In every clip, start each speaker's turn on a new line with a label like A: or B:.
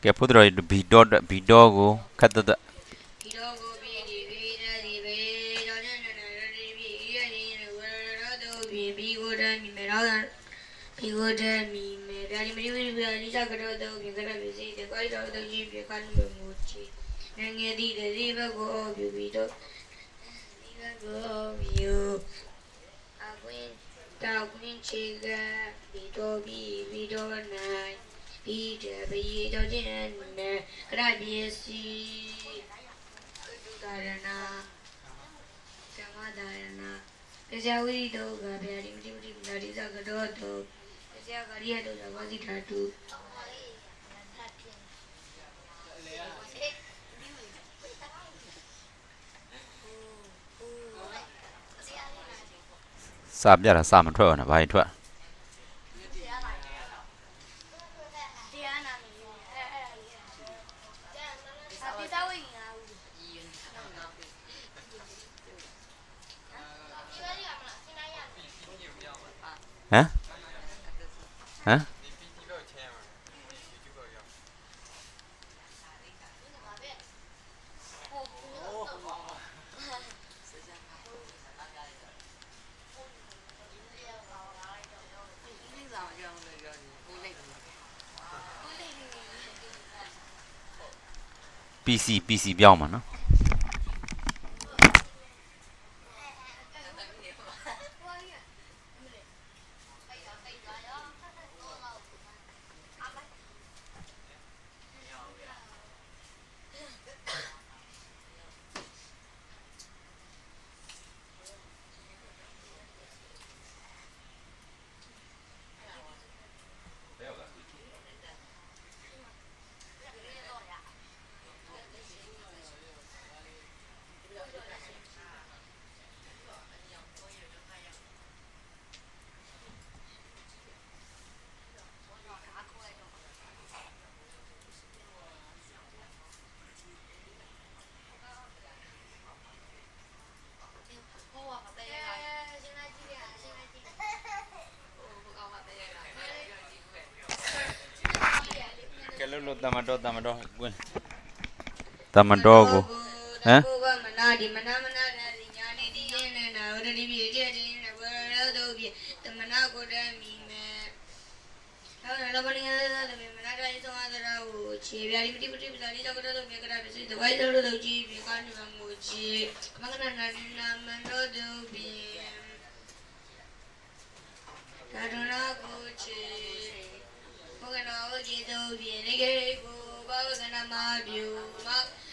A: ကဲဖို့တော်ဘီတော့ကိုခတ်တ
B: ဒီတော့ကိုပြီးဒီပြီးအဲဒီပဲကြောင့်နဲ့ဒီပြီးအဲဒီဝရတော့ပြီးကိုတည်းမြင်တော့ပြီးကိုတည်းမြင်တယ်ဒီမီဒီဒီစားကတော့တော့ပြင်ကြရပြီစီတဲ့ကိုက်တော့ကြီးပြကန်လို့ငိုချီငယ်ဒီဒီဘက်ကိုပြပြီးတော့ဒီဘက်ကိုပြအကွင်းတောက်ကွင်းချေကပြီးတော့နိုင်ပြီးတဲ့ဘီတော့ချင်းနဲ့ကရပြေစီဒါရနာဓမ္မဒါရနာတရားဝိတုကဗျာဒီမတိမတိနာဒီစကတော့တော့တရားကရိယတော့ဝါစီဓာတု
A: စာပြတာစာမထွက်ဘူးနော်ဘာထွက်ဟမ်PC ပြောင်းမှာနော်ကဲလို့တမတော်ကွင်းတမတော်ကိုဟမ်
B: မနာဒီမနာဒီညာနေဒီရင်းနေတာဝရဒီပြေတဲ့ဒီနေဝရတော့ပြေတမနာကိုတည်းမိမယ်ဟောတော့ဘယ်လိုလဲဆိုမနာတိုင်းဆုံးအသရာကိုခြေပြာဒီမတိပတိပစာဒီတော့ကတော့မြေကရပစီတဝိုင်းတော့ကြီးပြေကနေမှငိုချီမကနနာမန်တော့တော့ပြေဒါတော့ကိုချီဘုကနာကိုကြည့်တော့ပြေနေကြကိုဘာကနာမပြူမ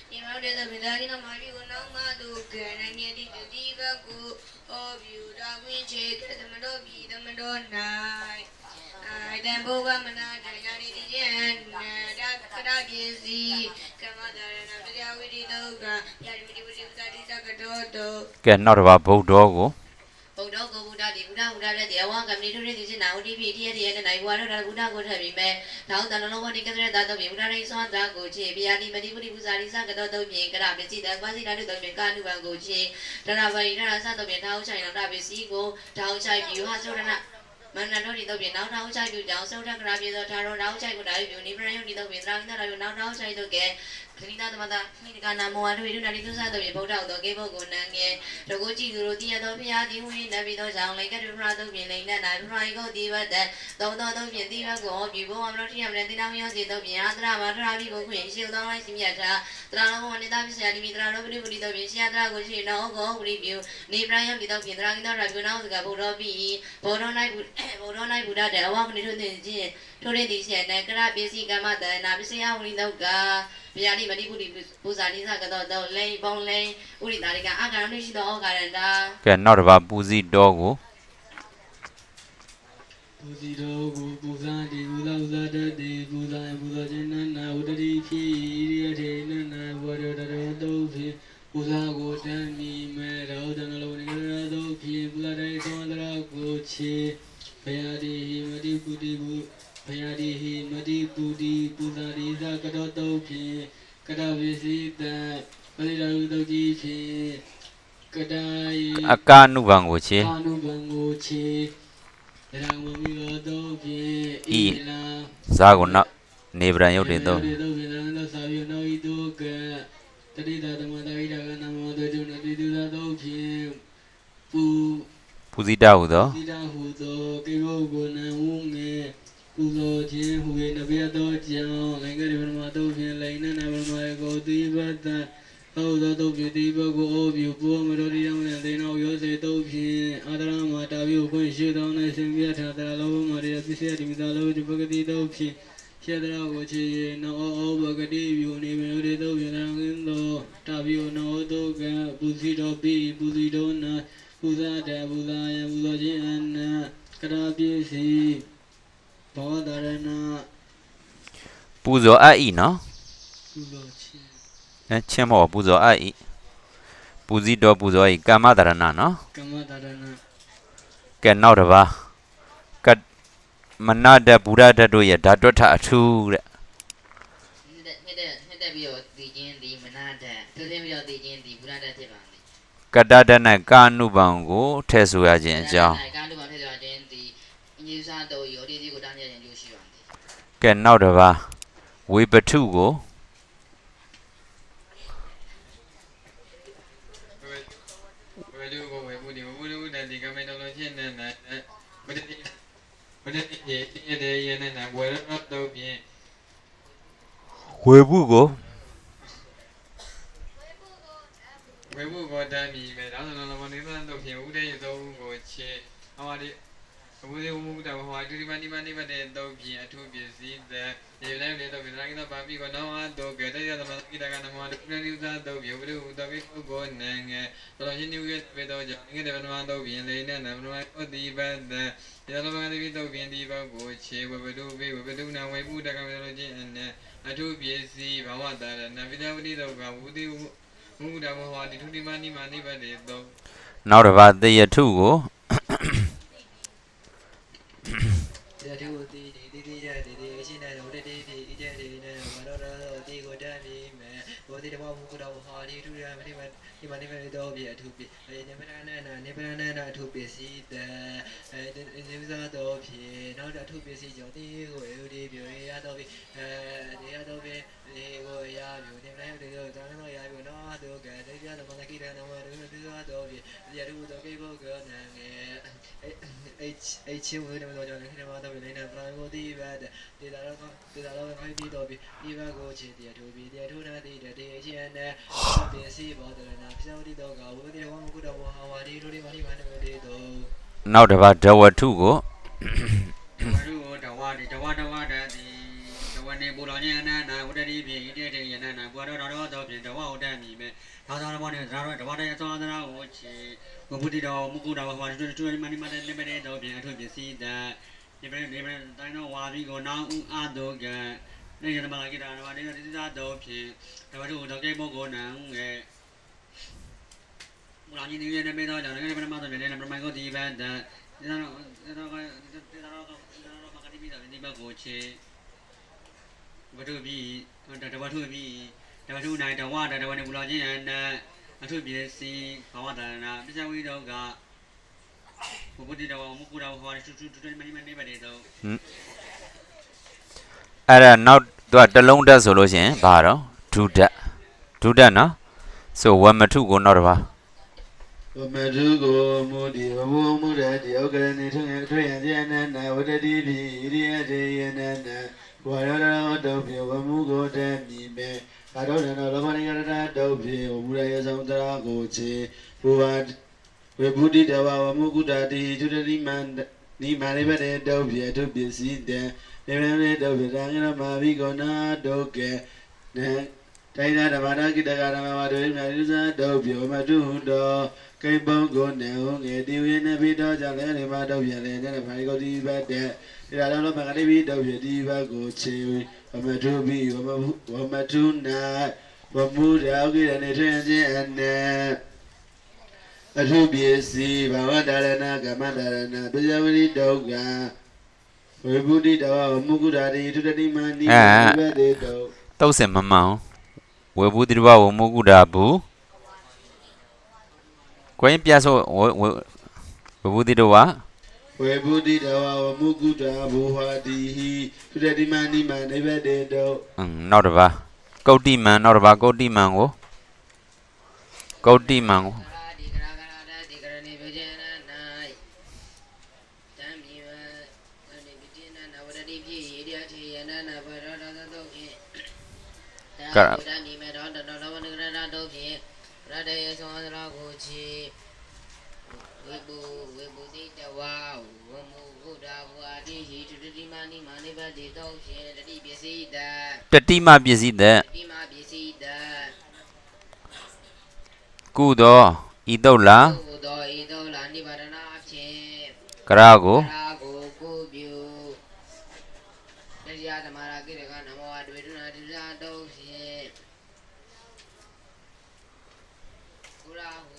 B: ဒီမောင်တဲ့ဗဒာရီနာမပြူနောင်မသူကနငယ်ဒီဒီဘကိုဟောပြူတာဝင်းချေကသမတော်ပြီသမတော်နိုင်အိုင်တန်ဘုကမနာတရားဒီဒီရဲ့ဒါကရပြေစီကမဒါရနာတရားဝိဒီတော့ကယာဒီမတိဝိဒီသာတိစကတော့တော့
A: ကဲနောက်တစ်ပါးဗုဒ္ဓကို
B: ဘုဒ္ဓကိုဘုဒ္ဓဒီဘုဒ္ဓတဲ့တရားဝကမ္မဏိထုရိတိစနာဝတိပိတိယတိယနဲ့နိုင်ဘွားတော့ဘုဒ္ဓကိုထပ်ပြီးမဲ့တောင်းတန်လုံးဝတိကတဲ့သာတော့ဘုဒ္ဓရိစွမ်းတာကိုချေဗျာတိမတိပတိပူဇာရိစကတော့တော့ပြင်ကရပစ္စည်းတကွာစီတာတို့တော့ပြင်ကာနုဘံကိုချေတရဝရိရစတော့ပြင်ထောင်းချိုင်တော့ပစ္စည်းကိုထောင်းချိုင်ပြီးဟာဆိုရဏမန္တတော်ဒီတော့ပြင်နောက်ထောင်းချိုင်ပြီးကြောင်းစုထကရာပြေသောထာရောထောင်းချိုင်ကိုတာပြီးနိဗ္ဗာန်ယုံဒီတော့ပြင်သရာင်းတော်နောက်ထောင်းချိုင်တော့ကဲခရိနာသမတာမိကနာမောဟတို့နာတိသုသတို့ဗုဒ္ဓတော်ကေဘုတ်ကိုနံငယ်တကုကြည့်သူတို့တည်ရသောဘုရားဒီဝိနတ်ပြီးသောကြောင့်လေကတုဖရာတို့ပြင်လိမ့်နဲ့နိုင်ဖရာကိုဒီဝတ်တဲ့သုံးတော်တို့ပြင်တိဘကိုပြုဘုံအမလို့ထရမတဲ့တိနာမယောစီတို့ပြင်အာသရမထရာပြီးဘုခွင့်ရှိသောလိုက်စီမြတ်တာတရာလုံးဝနေတာပစ္စယဒီမိတရာတို့ပရိပရိတို့ပြင်ရှိယတရာကိုရှိတော်ကိုပရိပြုနေပရယံဒီတော့ပြင်တရာကိတော်ရပြုနောစကဘုရောပြီးဘောတော်၌ဘုဒ္ဓတဲ့အဝမနိထုသိခြင်းထိုရင်းဒီရှင်နဲ့ကရပစ္စည်းကမ္မတနာပစ္စယဝိတုကဗျာတိမတိပုတိပူဇာတိစကတော့လိန်ပေါင်းလိန်ဥရိတာရိကအာကာရနှိရှိသောဩကာရန္တာ
A: ကဲနောက်တစ်ပါးပူဇီတော်ကို
C: ပူဇီတော်ကိုပူဇာတိပူဇာတတိပူဇာခြင်းနာဝတ္တိဖြစ်ဣရိယထေနနာဘောရတရောတုဖြစ်ပူဇာကိုတမ်းမိမဲ့ရောတနလုံးနေရသောဖြစ်ပူဇာတဲ့သောန္တရာကိုချေဘယတိမတိပုတိဘုဘယတိမတိပုတိပူဇာတိသကတော့တုဖြစ်ကတဝိစီတံပရိဒါရုတုကြီးဖြင့်ကတိုင်
A: အကာနုဘံကိုချေ
C: အာနုဘံကိုချေရံဝမိတော်တုဖြင့်
A: ဤဇာကိုနောက် နေဗရန်ယုတ်တွေသုံး
C: တုတ်ဖြင့်သာသာပြီးနောက်ဤတုကတတိတာသမတာဣဒကနမောတေတုနတိတုသာတုတ်ဖြင့်ပူ
A: ပူဇိတဟုသော
C: သီတာဟုသောကေဘုကိုနံဝုငေပူဇော်ခြင်းဟူ၍နဘေသောကြောင့်ငင်္ဂရိပရမတုတ်ဖြင့်လိန်နနဗမယေကိုတိဘတ္တသောသောတုတ်ဖြင့်တိဘကိုဩပြုပုမရောတိယံနဲ့သေနောရောစေတုတ်ဖြင့်အာဒရမတာပြုခွင့်ရှိသော၌ဆင်ပြထာတရလောဘမရိယပစ္စယတိမိသာလောဒီပဂတိတုတ်ဖြင့်ရှေတရကိုချေနောဩဘဂတိပြုနေမရောတိတုတ်ဖြင့်ရံငင်းသောတာပြုနောတုကပူစီတော်ပိပူစီတော်နာပူဇာတေပူဇာယပူဇောခြင်းအနကရာပစ္စည်းဘောဓရဏ
A: ပူဇော်အပ်ဤနော်
C: ပူဇော်ခြင်း
A: ချင်းမောပူဇော်အပ်ဤပူဇိတော်ပူဇော်ဤကာမတရဏနော်
C: ကမ္မတရဏ
A: ကဲနောက်တစ်ပါးကတ်မနတဗုဒ္ဓတတို့ရဲ့ဓာတွဋ္ဌအထူးတဲ့
B: နှစ်ပြီးတော့တည်ခြင်းဒီမနာတသူသိပြီးတော့တည်ခြင်းဒီဘုရားတဖြစ်ပါလေ
A: ကတ္တတ၌ကာနုပံကိုထည့်ဆိုရခြင်းအကြောင်း
B: ကာနုဘာဖြစ်သွားခြင်းဒီအင်းကြီးစားတော်ရောဒီကိုတားနေခြင်းလို့ရှိပါလေ
A: ကဲနောက်တစ်ပါးဝေပထုကို
C: ဝေဒုကိုဝေပုတိဝပုဒုတတိကမေတ္တလို့ဖြစ်နေတယ်ဝတ္တိဝတ္တိယေတိယေတေယေနနဝေရတောဖြင့်
A: ဝေပုကို
C: ဝေပုကိုတမ်းမိမယ်ဒါဆိုတော့လောနေသန်တို့ဖြင့်ဥဒေယသောကိုချေအဝါဒီဘုရားဝမှုတဝဟောတိမနိမနိမတေတောဖြင့်အထုပစ္စည်းတဲ့ဒီလည်းလေတော့ဗလာကိတပါပိကိုနောအတောကေတရသမကိတကနမောဒုပရိဥဇာတောဖြင့်ဝိရုတပိကိုနံငယ်တော်ရှင်နိဝေပေတော်ကြောင့်ငေတဗနမတောဖြင့်လေနဲ့နဗနမဩတိပတ္တဒီလောကတိပိတောဖြင့်ဒီဘကိုချေဝေတုပိဝေတုနံဝေပုတကမေတော်ချင်းအထုပစ္စည်းဘဝတာရဏပိတဝတိတောကဝုတိဝုဒ္ဓမောဟတိထုတိမနိမနိပတေတော
A: နောက်တစ်ပါးသေယထုကို
C: ယထုတိတိယတိတိအရှင်နဲ့ဝတ္တိတိဣတေတိနဲ့ဝရရောတိကိုတမ်းမိမယ်ဘောတိတမောဘုရားဟောတိထုရမနိမနိမနိမတောဖြင့်အထုပိနေပရဏနာနေပရဏနာအထုပစ္စည်းတနေဝဇာတောဖြင့်နောက်အထုပစ္စည်းကြောင့်တိကိုဧဝတိပြောရတော့ဖြင့်နေရတော့ဖြင့်ဒီကိုရပြုနေပရဏတေတောသာနောရပြုနောတောကတေပြသမလကိတနမဒုတိယတောဖြင့်ယထုတောကိဘောကနံငယ်Hချင်းဝေးတယ်လို့ကြောင့်ခေတ္တမှာတော့လည်းနေပရာဂိုတိဘတ်ဒေတာတော့ခိုင်းပြီးတော့ပြီးဒီဘက်ကိုချေတရားထိုးပြီးတရားထိုးတဲ့တေအချင်းနဲ့ပစ္စည်းဘောတရဏပြသောတိတော့ကဝိသေဝမကုတဘောဟာဝါဒီလိုဒီမနိမနတေတော့
A: နောက်တစ်ပါးဒဝထုကို
C: ဘုရုဒဝတိဒဝဒဝတတိဒဝနေပူတော်ညအနန္တဝတ္တိဖြင့်ဣတေတေယနန္တဘုရားတော်တော်ဖြင့်ဒဝဟုတ်တတ်မိမယ်သာသာဘောနဲ့သာတော်ဒဝတရသောသနာကိုချေဘုဗုဒ္ဓတော်မုကုတော်ဟောတူမနိမတေနိမတေတော့ဖြင့်အထုပစ္စည်းတနေပရတိုင်းတော်ဝါပြီးကိုနောင်ဥအတောကနေရမလာကိတာနဝတိတိသာတော့ဖြင့်ဒဝတုတော်ကိပုဂ္ဂိုလ်နံငယ်မလာကြီးနေနေမေတော့ကြောင့်လည်းပရမတ်တော်လည်းပရမိုင်ကိုဒီဘတ်ဒါတော့မကတိပြီးတော့ဒီဘက်ကိုချေဝတ္ထုပြီးတဝတ္ထုပြီးတဝတ္ထုနိုင်တဝတဝနေပူလာခြင်းအနအထုပစ္စည်းဘဝတရဏပစ္စဝိတောကဘုဗုဒ္ဓတော်မုကုတော်ဟောတူမနိမနိပတေတော့
A: အဲ့ဒါနောက်သူကတလုံးတက်ဆိုလို့ရှိရင်ဘာတော့ဒုတက်နော်ဆိုဝမထုကိုနောက်တစ်ပါး
C: ဝမထုကိုမူဒီဝမုမူရတိဩကရဏိထွေယံကျေနနဝတ္တိပိဣရိယတေယနနဝရရောတောဖြင့်ဝမုကိုတည်းမိမေသာတော်တော်လောမနိယရတတောဖြင့်ဝမူရယဆောင်တရာကိုချေဘုရားဝေဗုဒ္ဓတဝဝမုကုတတိသုတတိမန္နိမာရိပတေတောဖြင့်အထုပစ္စည်းတံနေရမေတောဖြင့်သံဃာမဘိကောနာတောကေနေတိုင်းသာဓမ္မတာကိတကဓမ္မဝါဒိမြတ်ဥဇာတောဖြင့်ဝမထုတော်ကိပုဂ္ဂိုလ်နေဟောငယ်တိဝိနပိတောကြောင့်လည်းဒီမှာတော့ပြန်လဲတဲ့ဘာဂောတိဘတ်တဲ့ဒါတော့မကတိပိတော့ပြဒီဘတ်ကိုချေဝမထုပိဝမထုနာဝမုရာကိရနေထွင်ခြင်းအနေအထုပစ္စည်းဘဝတာရဏကမ္မတာရဏပစ္စဝတိတောကဝေဗုဒ္ဓတော်မုကုဓာတိထုတတိမန္တိဘတ်တေတော
A: တုတ်စင်မမှန်ဝေဘူးတိဘဝမုကုဒဘူးကိုင်းပြဆိုဝေဘူးတိတော့ဝ
D: ဝေဘုဒ္ဓတဝဝမုကုတာဘောဟာတိဟိသုတတိမန္တိမနိဗ္ဗတေတော
A: နောက်တစ်ပါးကုတ်တိမံနောက်တစ်ပါးကုတ်တိမံကိုကုတ်တိမံကို
B: ဒီကရာကရာဒီကရဏိဘုဇေန၌တံမြေဝအနေပိတိနာနဝရတိပြည့်ရေရထေယနာနာဘရောဒသောဖြင့်တာဘုဒ္ဓနိမေတော်တတော်ဝနကရဏတို့ဖြင့်ရတယေသောသရကိုချီဝိပုတိတဝဝမုဂုဒဘဝတိဟိတုတိမနိမနိဗ္ဗတိသောဖြင့်တတိပစ္စည်းတ
A: တတိမပစ္စည်းသက်
B: တိမပစ္စည်းတ
A: ကုသောဤတုတ်လာ
B: ဘုသောဤသောလာနိဗ္ဗာန်အဖြင့်
A: ကရာကို
B: ရာကိုကိုပြုတရားဓမ္မရာကိရကနမောအတွေ့ဒုနာတိသာတုံးဖြင့်ကုရာဟု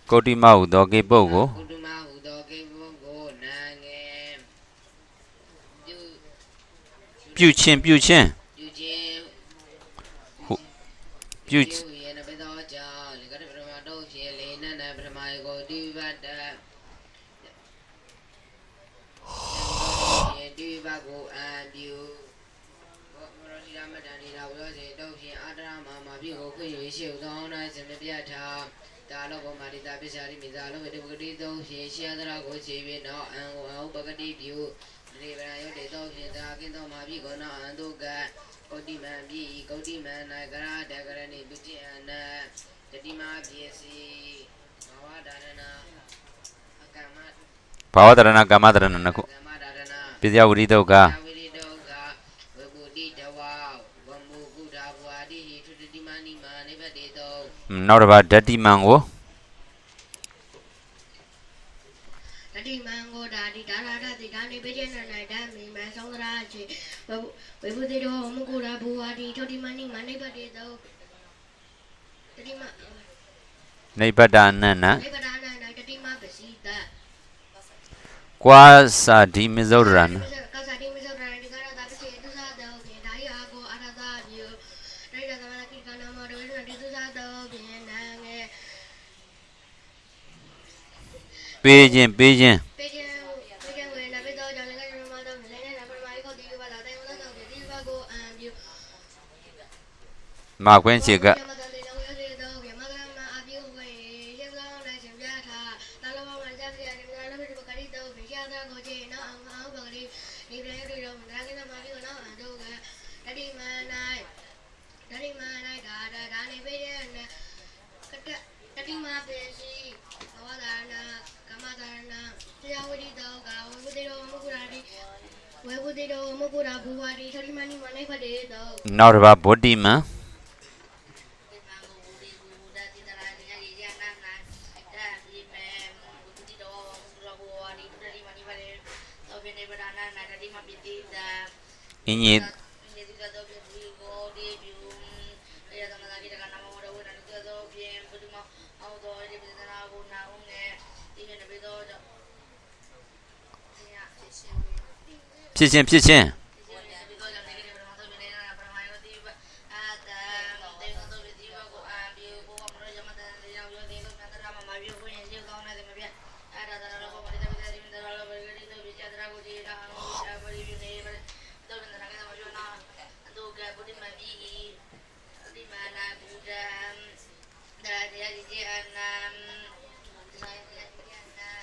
A: ကုတ်တိမဟုသောကိပုတ်ကို
B: ကုတ္တမဟုသောကိဘုကိုနာငယ်ပြု
A: ပြုခြင်းပြုခြင်း
B: ပြုခြင်း
A: ပြု
B: ပြုရေနဘေသောကြောင့်လေကရပရမတုံးဖြင့်လေနနပရမယေကိုတိဝတ္တတိဝကိုအံပြုဘောမရတိရမတန်ဒီလာဝရောစေတုံးဖြင့်အာတရမမပြုကိုခွင့်၍ရှိဥသော၌စမပြတ်ထားတာလောကမာရိတာပိစ္ဆာရိမိသာလောကတိပဂတိသုံးဖြင့်ရှေယသရကိုခြေ၍နောက်အံကိုအဟုပဂတိပြုဒီဗရယုတ်တေသုံးဖြင့်တာကင်းသောမာပိကောနာအံတုကကုတ္တိမံပိကုတ္တိမံ၌ကရတကရဏိပုจิအနတတိမပစ္စည်းဘဝဒါရဏအကမ္မ
A: ဘာဝတရဏကာမတရဏနှစ်ခု
B: ကမ္မဒါရဏ
A: ပစ္စယဝိရိတုတ်က
B: ဝိရိတောကဝေပုတိတဝဝမုကုဒဘဝတိဟိထုတိမနိမနိဗ္ဗတေတော
A: နောက်တစ်ပါးဓတ္တိမံကို
E: တတိမံကိုဒါတိဒါရဒတိဒါနိပိចេန၌ဓမ္မိမံသောသရာချေဝေဘုတိတောမုကုရာဘူဝါတိထောတိမဏိမနိဗ္ဗတေတောတတိမ
A: နိဗ္ဗတအနန္န
E: နိဗ္ဗာန်၌တတိမပစီတ
A: ကွာစာဒီမဇုရဏ
E: ကသတိမစ္ဆရာတိကရတာပစီတုသတောဖြင့်ဒါယအာကိုအာရသပြုရိယသမဏကိကနာမောဒဝိနတိတုသတောဖြင့်နံငယ်
A: ပေးခြင်းပေးခြင်း
E: ပေကျံဝေနပိတောကြောင့်လည်းကရမတော်လည်းနဲ့ပရမယခောတိဝလာတေဝသောတောဖြင့်ဒီဘကိုအံပြု
A: မာခွင့်စေက ဝေဘုတိတောမုကုရာဘူဝါတိထောတိမဏိမနိဗ္ဗတေတော နောက်တစ်ပါးဗုဒ္ဓိမံ အင်းကြီး ဖြစ်ခြင်းဖြစ်ခြင်း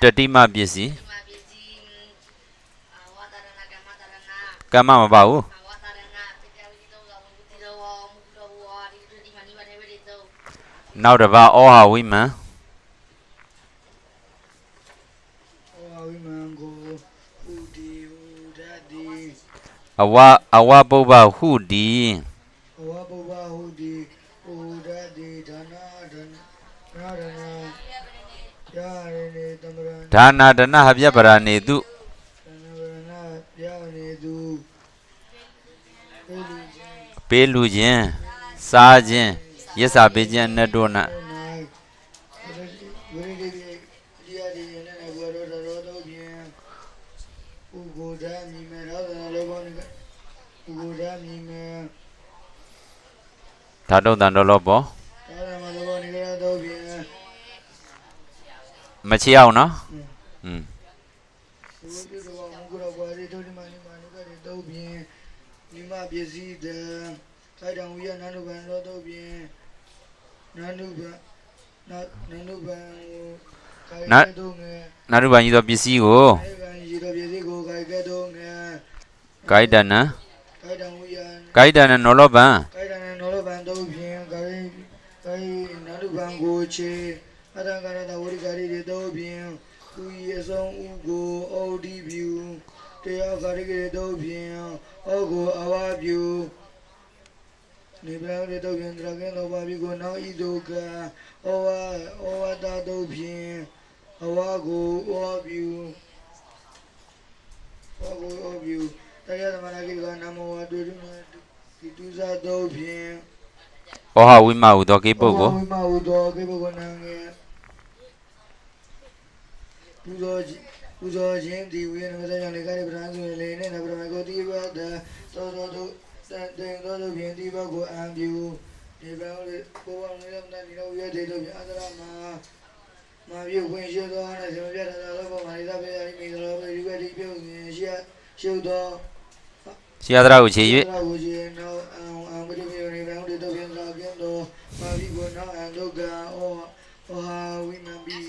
A: တတိမပစ္စည်းကမ္မမပါဘူးနောက်တစ်ပါးဩဟာဝိမံ
C: ဟောဝိမံကိုဟူဒီဟူဒတိ
A: အဝပုဗ္ဗဟုဒီ
C: ဘဝပုဗ္ဗဟူဒီဟူဒတိဒါနာဒနာရဏယာရဏေသမရဏ
A: ဒါနာဒနဟပြပရာနေတု
C: သနဝရဏယာနေသူပေလူချင်း
A: ပေးလူခြင်းစားခြင်းရစ္စာပေးခြင်းအနတ်တို့၌
C: ၌ဝိရိတိပိယတိယနနဘဝရောတော်တော်ဖြင့်ဥဂုဒာမိမေရောသနာလောဘောနိကဥဂုဒာမိမေ
A: ဓာတုတန်တော်လောပေါ်
C: သာရမလောဘောနိကရတော်ဖြင့်
A: မချေအောင်နော်อืม
F: တို့ဖြင့်မိမပစ္စည်းတံခိုက်တံဝိယနန္ဒုဗံတော်တို့ဖြင့်နန္ဒုဗံနန္ဒုဗံကိုခိုက်တို့ငယ်
A: နာရုပန်ကြီးသောပစ္စည်းကို
F: ခိုက်ဗံရေတော်ပစ္စည်းကိုခိုက်တို့ငယ်
A: ဂိုက်တနံ
F: ခိုက်တံဝိယ
A: ဂိုက်တနံနောလောပံ
F: ခိုက်တံနောလဗံတို့ဖြင့်ခိုက်နန္ဒုဗံကိုချေအတံကာရတဝိကာရီတွေတို့ဖြင့်သူ၏အဆုံးဥကိုအော်ဒီဖြူတရားကာရီတွေတို့ဖြင့်အောက်ကိုအဝါဖြူနေပရာတွေတို့ဖြင့်တရကင်းတော်ပါပြီကိုနောက်ဤတို့ကဩဝတာတို့ဖြင့်အဝါကိုဩဖြူတရားသမဏကိကနမောဝတုဒီတုဇာတို့ဖြင့်
A: ဩဟဝိမဟုသောကိပုဂ္ဂိုလ်
F: ဝိမဟုသောကိပုဂ္ဂိုလ်နာငယ်ပူဇော်ခြင်းဒီဝိနမစကြောင့်လေကားပရန်ဆိုလေနဲ့နဗရမကိုတိဘတ်သောတို့တေသောတို့ဖြင့်ဒီဘတ်ကိုအံပြူဒီဘတ်ကိုဘောဝနေလမ်းတန်ဒီလိုရတဲ့တို့ဖြင့်အသရမာပြုဝင်ရှိသောနဲ့ဇေမပြတ်တာသောပေါ်မှာရိသပေယမိသောပေဒီဝတိပြုမြင်ရှုသော
A: ရှိယသရကိုခြေ၍
F: ကိုခြေနောက်အံပရိမေရိဘံတို့ဖြင့်သာကင်းသောမာဘိကိုနောက်အံတို့ကဩဟာဝိမံပိ
A: ဩ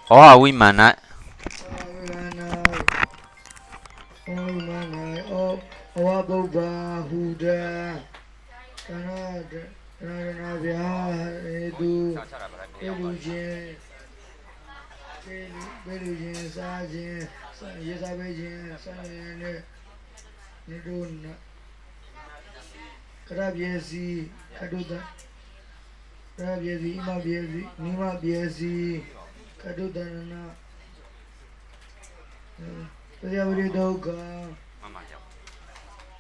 A: ဟဝိမာန်၌
F: ဩဝဘုဗ္ဗဟူဒံကနာဗျာဟေတုပေလူချင်းစားခြင်းရေစားပေးခြင်းစားရတဲ့နေတို့ကရပြေစီကတုတကရပြေစီဣမပြေစီနိမပြေစီကတုတနာတရားဝိဒုက္ခ
A: မှန်ပါကြောက်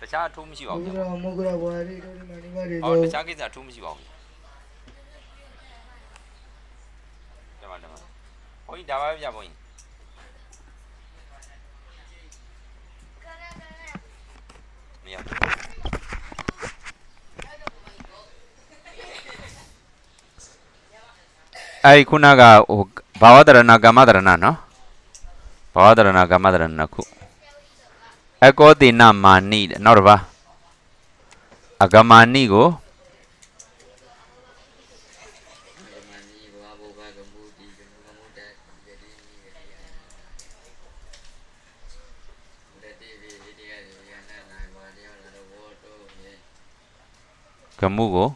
A: တခြားအထူးမရှိပါ
F: ဘု
A: ဘူး
F: ရားမုဂ္ဂရဝါရီတို့ဒီမှာနိမတွေ
A: ဟော
F: တို့
A: တခြားကိစ္စအထူးမရှိပါဘူးတမန်ဘုန်းကြီးဒါပါပဲပြဘုန်းကြီးမရအဲ့ခုနကဟိုဘာဝတရဏကမ္မတရဏနော်ဘာဝတရဏကမ္မတရဏခုအကောတိနမာနိနောက်တစ်ပါးအဂမာနိကို ကမှုကို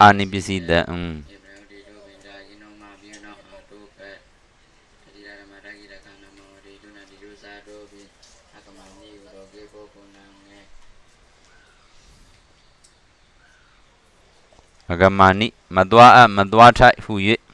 A: အာနိပစ္စည်းတံအဂမနိမသွားအပ်မသွားထိုက်ဟု၍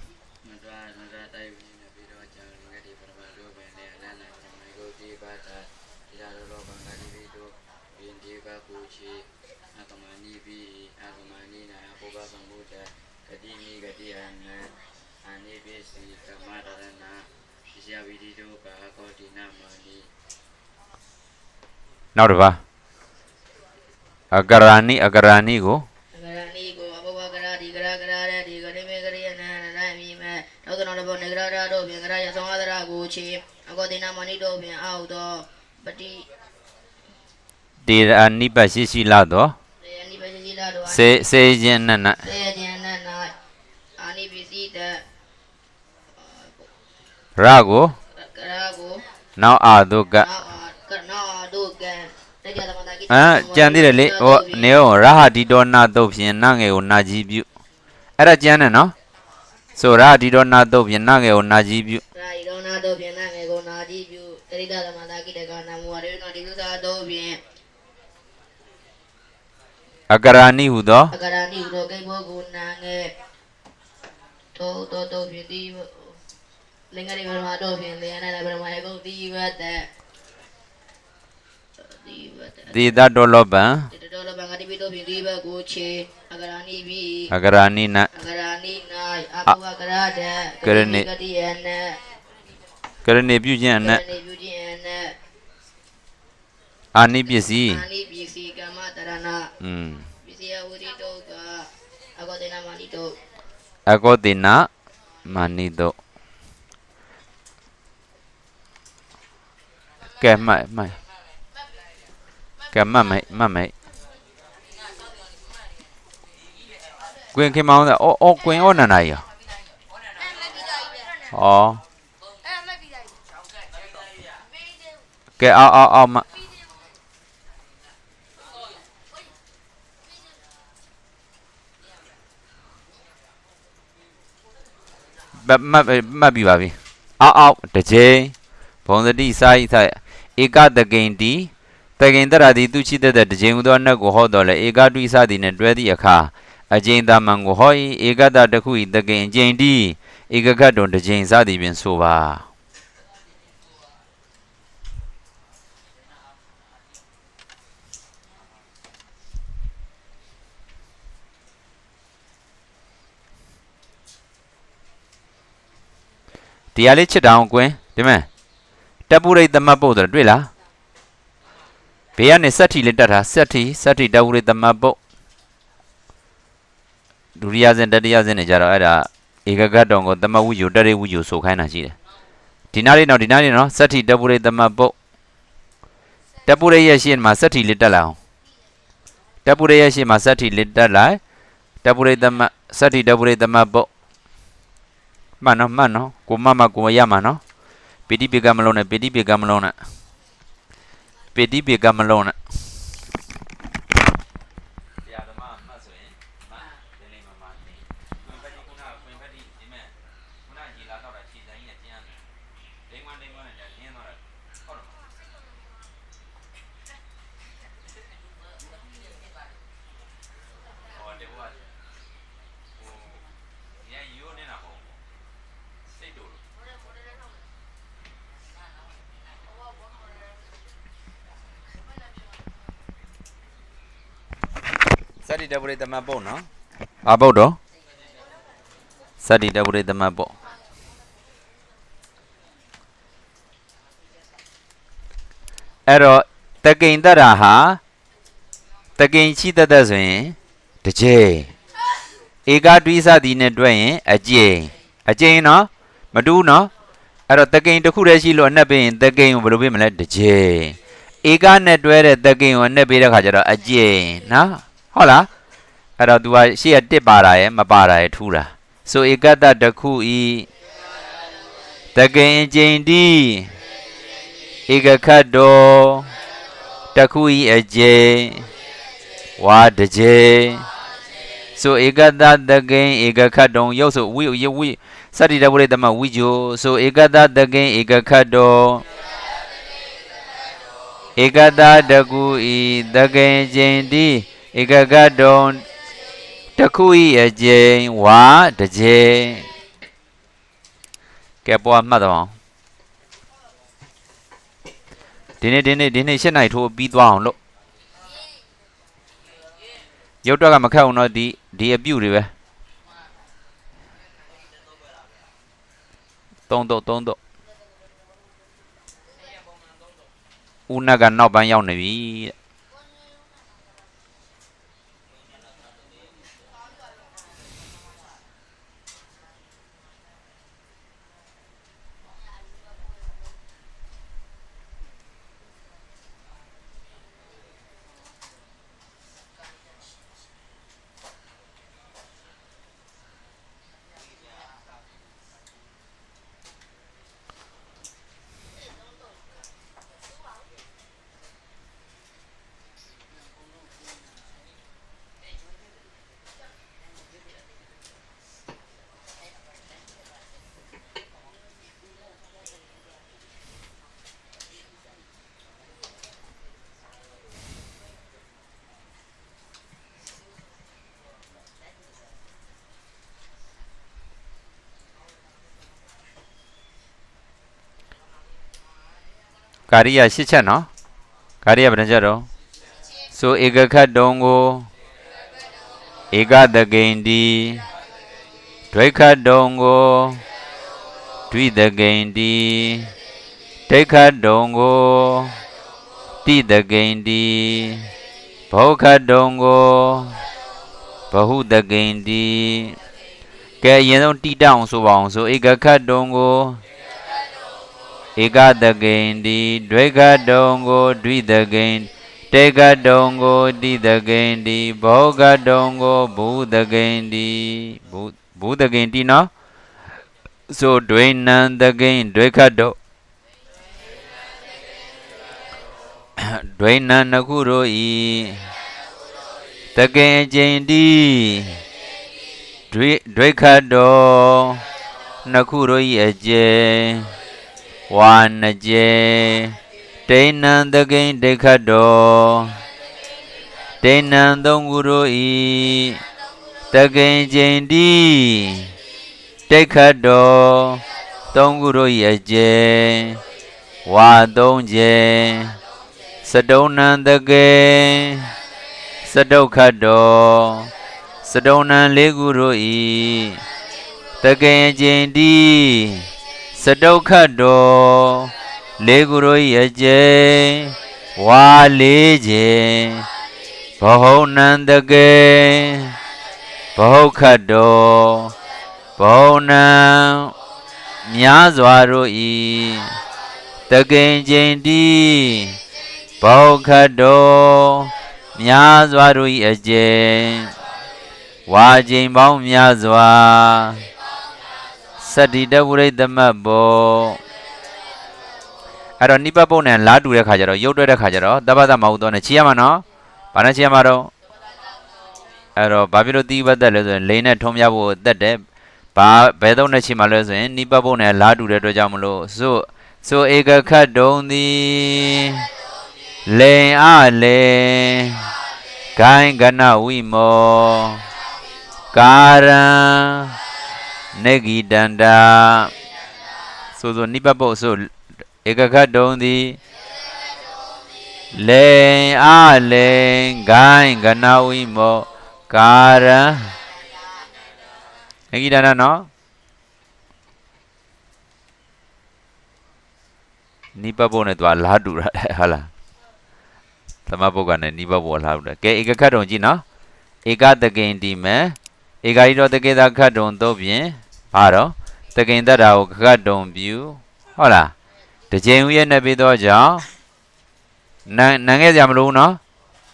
A: နောက်တစ်ပါးအကရာနိကို
B: အကရဏီကိုအဘဝကရဒီကရကရတဲ့ဒီကရိမေကရိယနာနာမိမဲနောက်တော့ဘောနေကရတို့ဖြင့်ကရရဆောင်အဒရကိုချေအကောတိနာမဏိတို့ဖြင့်အောက်သောပတိ
A: တေရနိပတ်ရှိလာသော
B: တေနိပစီလာတို့
A: စေခြင်းနန
B: တေခြင်းနနာအာနိပစီတ
A: ရကို
B: ကရကို
A: နောက်အာဒုက
B: နောဒုကံတရားသမတာကိ
A: ကြံသေးတယ်လေဟောနေဟောရဟတိတောနာတုတ်ဖြင့်နငယ်ကိုနာကြီးပြုအဲ့ဒါကြမ်းတယ်နော်ဆိုရဟတိတောနာတုတ်ဖြင့်နငယ်ကိုနာကြီးပြု
B: ရာဤတော်နာတို့ဖြင့်နာငယ်ကိုနာကြည့်ပြုတရိဒသမတာကိတကနာမဝရေနောဒီကုသာတို့ဖြင့်
A: အကရာနိဟုသော
B: အကရဏီတို့ကိဘောကိုနာငယ်တို့ဖြင့်ဒီလင်္ကာရိဗရမတို့ဖြင့်လေနာဗရမယေကုတိဝတ္တ
A: သေတတောလောပံ
B: တေတောလဘဂတိပိတို့ဖြင့်ဒီဘကိုချေအကရဏီပိ
A: အကရာနိန
B: အကရဏီ၌အဘဝကရတကတိယန
A: ကရဏေပြုခြင်းအနက်
B: နေပြုခြင်းန
A: အာနိပစ္စည်း
B: အာနိပစ္စည်းကမ္မတရဏ ပစ္စယဝိရိတုကအဂောတေနမာနိတု
A: အကောတိနာမာနိတုကဲမှတ်ကဲမှတ်မယ်ကွင်ခင်မောင်းတဲ့အော်ကွင်အော်နန္ဒာကြီးဩကဲအော်မမှတ်ပြီပါပြီအောက်တစ်ချိန်ဘုံစတိစာဤဆိုင်ဧကတကိန်တီတကိန်တရာတိသူချိတတဲ့တစ်ချိန်ဟူသောအနက်ကိုဟောတော်လဲဧကတွိစသည်နှင့်တွဲသည့်အခါအကျဉ်းသမန်ကိုဟော၏ဧကတတခုဤတကိန်အကျဉ်းတီဧကခတ်တွင်တစ်ချိန်စသည်ဖြင့်ဆိုပါတရားလေးချစ်တောင်ကွင်းဒီမဲ့တပုရိသမတ်ပုတ်တယ်တွေ့လားဘေးကနေစက်ထီလေးတက်တာစက်ထီတပုရိသမတ်ပုတ်ဒုတိယဇင်တတိယဇင်နေကြတော့အဲ့ဒါဧကဂတ်တော်ကိုသမဝိယတရိဝိယဆိုခိုင်းတာရှိတယ်ဒီနားလေးနော်စက်ထီတပုရိသမတ်ပုတ်တပုရိရဲ့ရှေ့မှာစက်ထီလေးတက်လာအောင်တပုရိရဲ့ရှေ့မှာစက်ထီလေးတက်လိုက်တပုရိသမတ်စက်ထီတပုရိသမတ်ပုတ်မှန်နော်ကိုမကိုရမှာနော်ပိဋိပိကမလုံးနဲ့တရားဓမ္မမှတ်ဆိုရင်မှတ်တယ်လေးမှနေခွင်ဖက်ဒီခုနဒီမဲ့ခုနရေလာတော့တာခြေဆိုင်နဲ့ကျန်းတယ်ဒိမ့်မနဲ့လင်းသွားတယ်ဟုတ်တယ်ဟောတယ်ဘာရယူနေတာဟောစိတ်တို့စတိတပုရိသမတ်ပုတ်နော်ဘာပုတ်တော့စတိတပုရိသမတ်ပုတ်အဲ့တော့တကိန်တရာဟာတကိန်ချိတတ်ဆိုရင်တစ်ချိန်ဧကတွိစသည်နဲ့တွဲရင်အကျိန်နော်မတူးနော်အဲ့တော့တကိန်တစ်ခုတည်းရှိလို့အနက်ပေးရင်တကိန်ကိုဘယ်လိုပေးမလဲတစ်ချိန်ဧကနဲ့တွဲတဲ့တကိန်ကိုအနက်ပေးတဲ့ခါကျတော့အကျိန်နော်ဟုတ်လားအဲ့တော့ तू ကရှေ့ကတစ်ပါတာရဲ့မပါတာရဲ့ထူတာဆိုဧကတတခုဤတကိန်အကျိန်တိဧကခတ်တော်တခုဤအကျိန်ဝါတကျိန်ဆိုဧကတတကိန်ဧကခတ်တော်ရုပ်ဆိုဝိစတိတပုရိသမဝိဇိုဆိုဧကတတကိန်ဧကခတ်တော်ဧကတတခုဤတကိန်အကျိန်တိဧကခတ်တော်တခုဤအကျိန်ဝါတကျိန်ကဲပေါ်မှတ်တော့ဒီနေ့8နိုင်ထိုးပြီးသွားအောင်လို့ရုပ်တော့ကမခက်အောင်တော့ဒီအပြုတ်တွေပဲ3တော့ဦးနကနောက်ပိုင်းရောက်နေပြီတဲ့ကာရိယ8ချက်နော်ကာရိယဘယ်နှချက်တော့ဆိုဧကခတ်တုံကိုဧကတကိန်တိဒွိခတ်တုံကိုဒွိတကိန်တိဒိဋ္ဌတုံကိုဒ တိတကိန္တိဘောခတ်တုံကိုဘဟုတကိန္တိကဲအရင်ဆုံးတိတအောင်ဆိုပါအောင်ဆိုဧကခတ်တုံကိုဧကတကိန္တိဒွေခတ်တုံကိုဒွိတကိန္တေကတုံကိုတိတကိန္တိဘောခတ်တုံကိုဘူတကိန္တိဘူတကိန္တိနော်ဆိုဒွေနံတကိန္ဒွေခတ်တုံဒွေနံနှစ်ခုတို့ဤတကိဉ္အကျင့်တိဒွေခတ်တော်နှစ်ခုတို့ဤအကျင့်ဝါနှစ်ကျင့်ဒိဏံတကိဉ္ဒိခတ်တော်ဒိဏံသုံးခုတို့ဤတကိဉ္ကျင့်တိဒိခတ်တော်သုံးခုတို့ဤအကျင့်ဝါသုံးကျင့်စတုဏံတကေစတုခတ်တော်စတုဏံလေးခုတို့ဤတကေအကျင့်တိစတုခတ်တော်လေးခုတို့ဤအကျင့်ဝါလေးခြင်းဘဟုနံတကေဘဟုခတ်တော်ဘဟုနံများစွာတို့ဤတကေအကျင့်တိဘောခတ်တော်များစွာတို့၏အကျင့်ဝါကျင်ပေါင်းများစွာသတ္တိတဝိရိသမတ်ဘောအဲ့တော့နိဗ္ဗာန်ပုံနဲ့လားတူတဲ့ခါကျတော့ရုပ်တွေ့တဲ့ခါကျတော့တပ္ပသမဟုတ်တော့နဲ့ချီရမှာနော်ဘာနဲ့ချီရမှာတော့အဲ့တော့ဘာဖြစ်လို့တိပ္ပတ္တလဲဆိုရင်လိန်နဲ့ထုံးပြဖို့တက်တယ်ဘာဘယ်သုံးနဲ့ချီမှာလဲဆိုရင်နိဗ္ဗာန်ပုံနဲ့လားတူတဲ့အတွက်ကြောင့်မလို့ဆိုဧကခတ်တုံသည်လေအလေဂိုင်းကနဝိမောကာရံနေဂိတန္တာဆိုနိဗ္ဗပုတ်ဆိုဧကခတ်တုံသည်လေအလေဂိုင်းကနဝိမောကာရံနေဂိတန္တာနော်နိဗ္ဗပုတ်နဲ့သူကလားတူတာဟုတ်လားသမပုဂ္ဂနဲ့နိဗ္ဗာန်ပေါ်လာတယ်ကဲဧကခတ်တုံကြည့်နော်ဧကတကိန္တိမေဧကဤတော်တကေသာခတ်တုံတို့ဖြင့်ဘာတော့တကိန္တတာကိုခတ်တုံပြုဟုတ်လားတစ်ချိန်ဦးရဲ့နဲ့ပြီးတော့ကြောင့်နန်းငယ်စရာမလိုဘူးနော်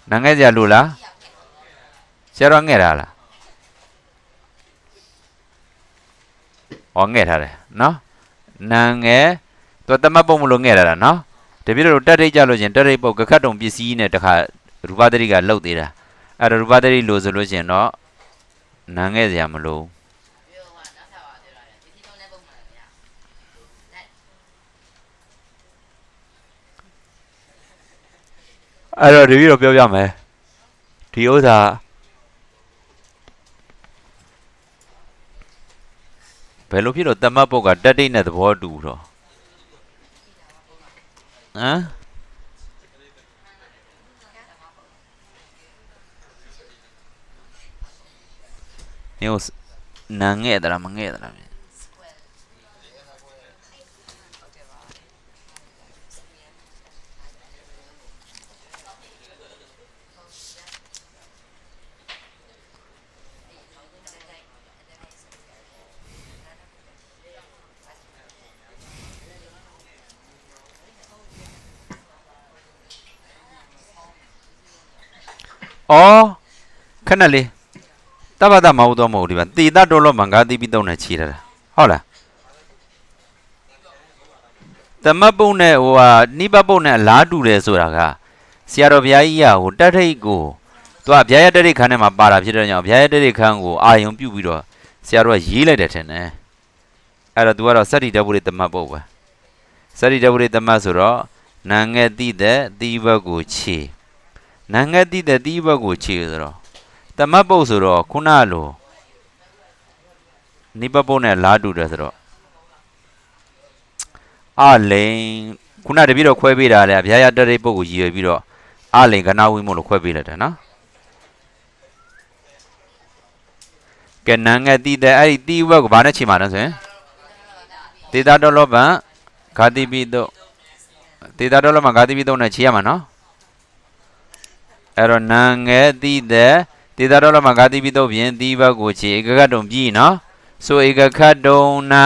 A: နန်းငယ်စရာလိုလားဆရာတော်ငဲ့တာလားဟောငဲ့ထားတယ်နော်နန်းငယ်သူသမပုဂ္ဂမလို့ငဲ့တာနော်တပြည့်တော့တက်ထိတ်ကြလို့ရှင်တက်ထိတ်ပုတ်ကခတ်တုံပစ္စည်းနဲ့တခါရူပသတိကလှုပ်သေးတာအဲ့တော့ရူပသတိလို့ဆိုလို့ရှင်တော့နန်းခဲ့စရာမလိုအဲ့တော့တပြည့်တော့ပြောပြမယ်ဒီဥစ္စာဘယ်လိုဖြစ်လို့တမတ်ပုတ်ကတက်ထိတ်နဲ့သဘောတူတော့ဟမ်မျိုးနာငဲ့တာမငဲ့တာအော်ခဏလေးတပ္ပတမဟုတ်တော့မဟုတ်ဒီပါတေတတော်လို့မင်္ဂတိပြီးတော့နဲ့ခြေတာဟုတ်လားသမတ်ပုံနဲ့ဟိုဟာနိဗ္ဗပုတ်နဲ့လားတူတယ်ဆိုတာကဆရာတော်ဘုရားကြီးကဟိုတထိတ်ကိုသူကဘုရားရဲ့တထိတ်ခန်းထဲမှာပါတာဖြစ်တဲ့ကြောင့်ဘုရားရဲ့တထိတ်ခန်းကိုအာယုံပြုတ်ပြီးတော့ဆရာတော်ကရေးလိုက်တယ်ထင်တယ်အဲ့တော့သူကတော့စတ္တိတပုရိသမတ်ပုတ်ပဲစတ္တိတပုရိသမတ်ဆိုတော့နာငယ်တိတဲ့တိဘက်ကိုခြေနန်းငယ်တိတဲ့တိဘက်ကိုခြေဆိုတော့တမတ်ပုတ်ဆိုတော့ခုနလိုနိဗ္ဗပုတ်နဲ့လားတူတယ်ဆိုတော့အလိန်ခုနတပြည့်တော့ခွဲပေးတာလေဘုရားရတရိတ်ပုတ်ကိုရည်ရွယ်ပြီးတော့အလိန်ကနာဝိမို့လို့ခွဲပေးလိုက်တယ်နော်ကဲနန်းငယ်တိတဲ့အဲ့ဒီတိဘက်ကိုဘာနဲ့ခြေမှာလဲဆိုရင်တေတာတော်လောပံဂါတိပိတုတေတာတော်လောပံဂါတိပိတုနဲ့ခြေရမှာနော် အဲ့တော့နာငယ်တိတဲ့တေသာတော်မှာဂါတိပိတော့ဖြင့်တိဘကိုချေဧကခတ်တုံပြီနော်ဆိုဧကခတ်တုံနာ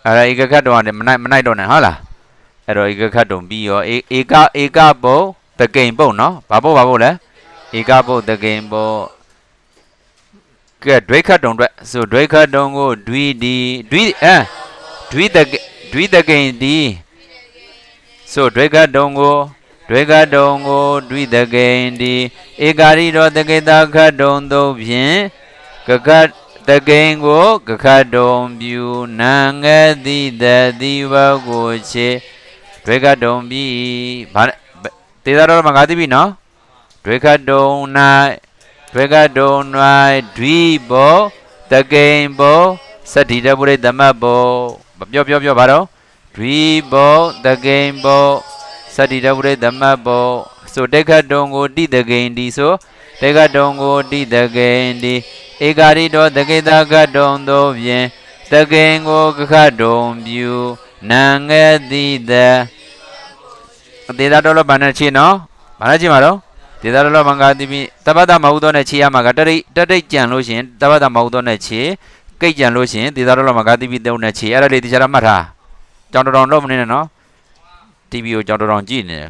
A: အဲ့ဒါဧကခတ်တုံကနေမနိုင်တော့နဲ့ဟုတ်လားအဲ့တော့ဧကခတ်တုံပြီးရောဧကပုတ်တကိန်ပုတ်နော်ဘာပုတ်လဲဧကပုတ်တကိန်ပုတ်ကဲဒွိခတ်တုံအတွက်ဆိုဒွိခတ်တုံကိုဒွိဒီဒွိတကိန်ဒီဆိုဒွိခတ်တုံကိုဒွိတကိန်ဒီဧကာရိတော်တကိတခတ်တုံသို့ဖြင့်ကခတ်တကိန်ကိုကခတ်တုံပြုနာငယ်တိတတိဝကိုချေဒွိခတ်တုံပြီးဘာတေသာတော်မှာငါသိပြီနော်ဒွိခတ်တုံ၌ဒွိခတ်တုံ၌ဒွိဘောတကိန်ဘောစတ္တိတပုရိသမတ်ဘောပြောဘာတော့ဒွိဘောတကိန်ဘောစတ္တိတပုရိသမတ်ဘောဆိုတေခတ်တုံကိုတိတကိန်ဒီဆိုတေခတ်တုံကိုတိတကိန်ဒီဧကာရိတော်တကိတခတ်တုံသို့ဖြင့်တကိန်ကိုကခတ်တုံပြုနာငယ်တိတတေသာတော်ဘာနဲ့ချေနော်ဘာနဲ့ချေမှာတော့ဒေသာတော်မင်္ဂတိပိတပ္ပတမဟုတ်သောနဲ့ခြေရမှာကတရိတ်ကြံလို့ရှင်တပ္ပတမဟုတ်သောနဲ့ခြေကိတ်ကြံလို့ရှင်ဒေသာတော်မင်္ဂတိပိတုံးနဲ့ခြေအဲ့ဒါလေးတရားမှတ်ထားကြောင်တော်တော့မနေနဲ့နော် TV ကိုကြောင်တော်ကြည့်နေတယ်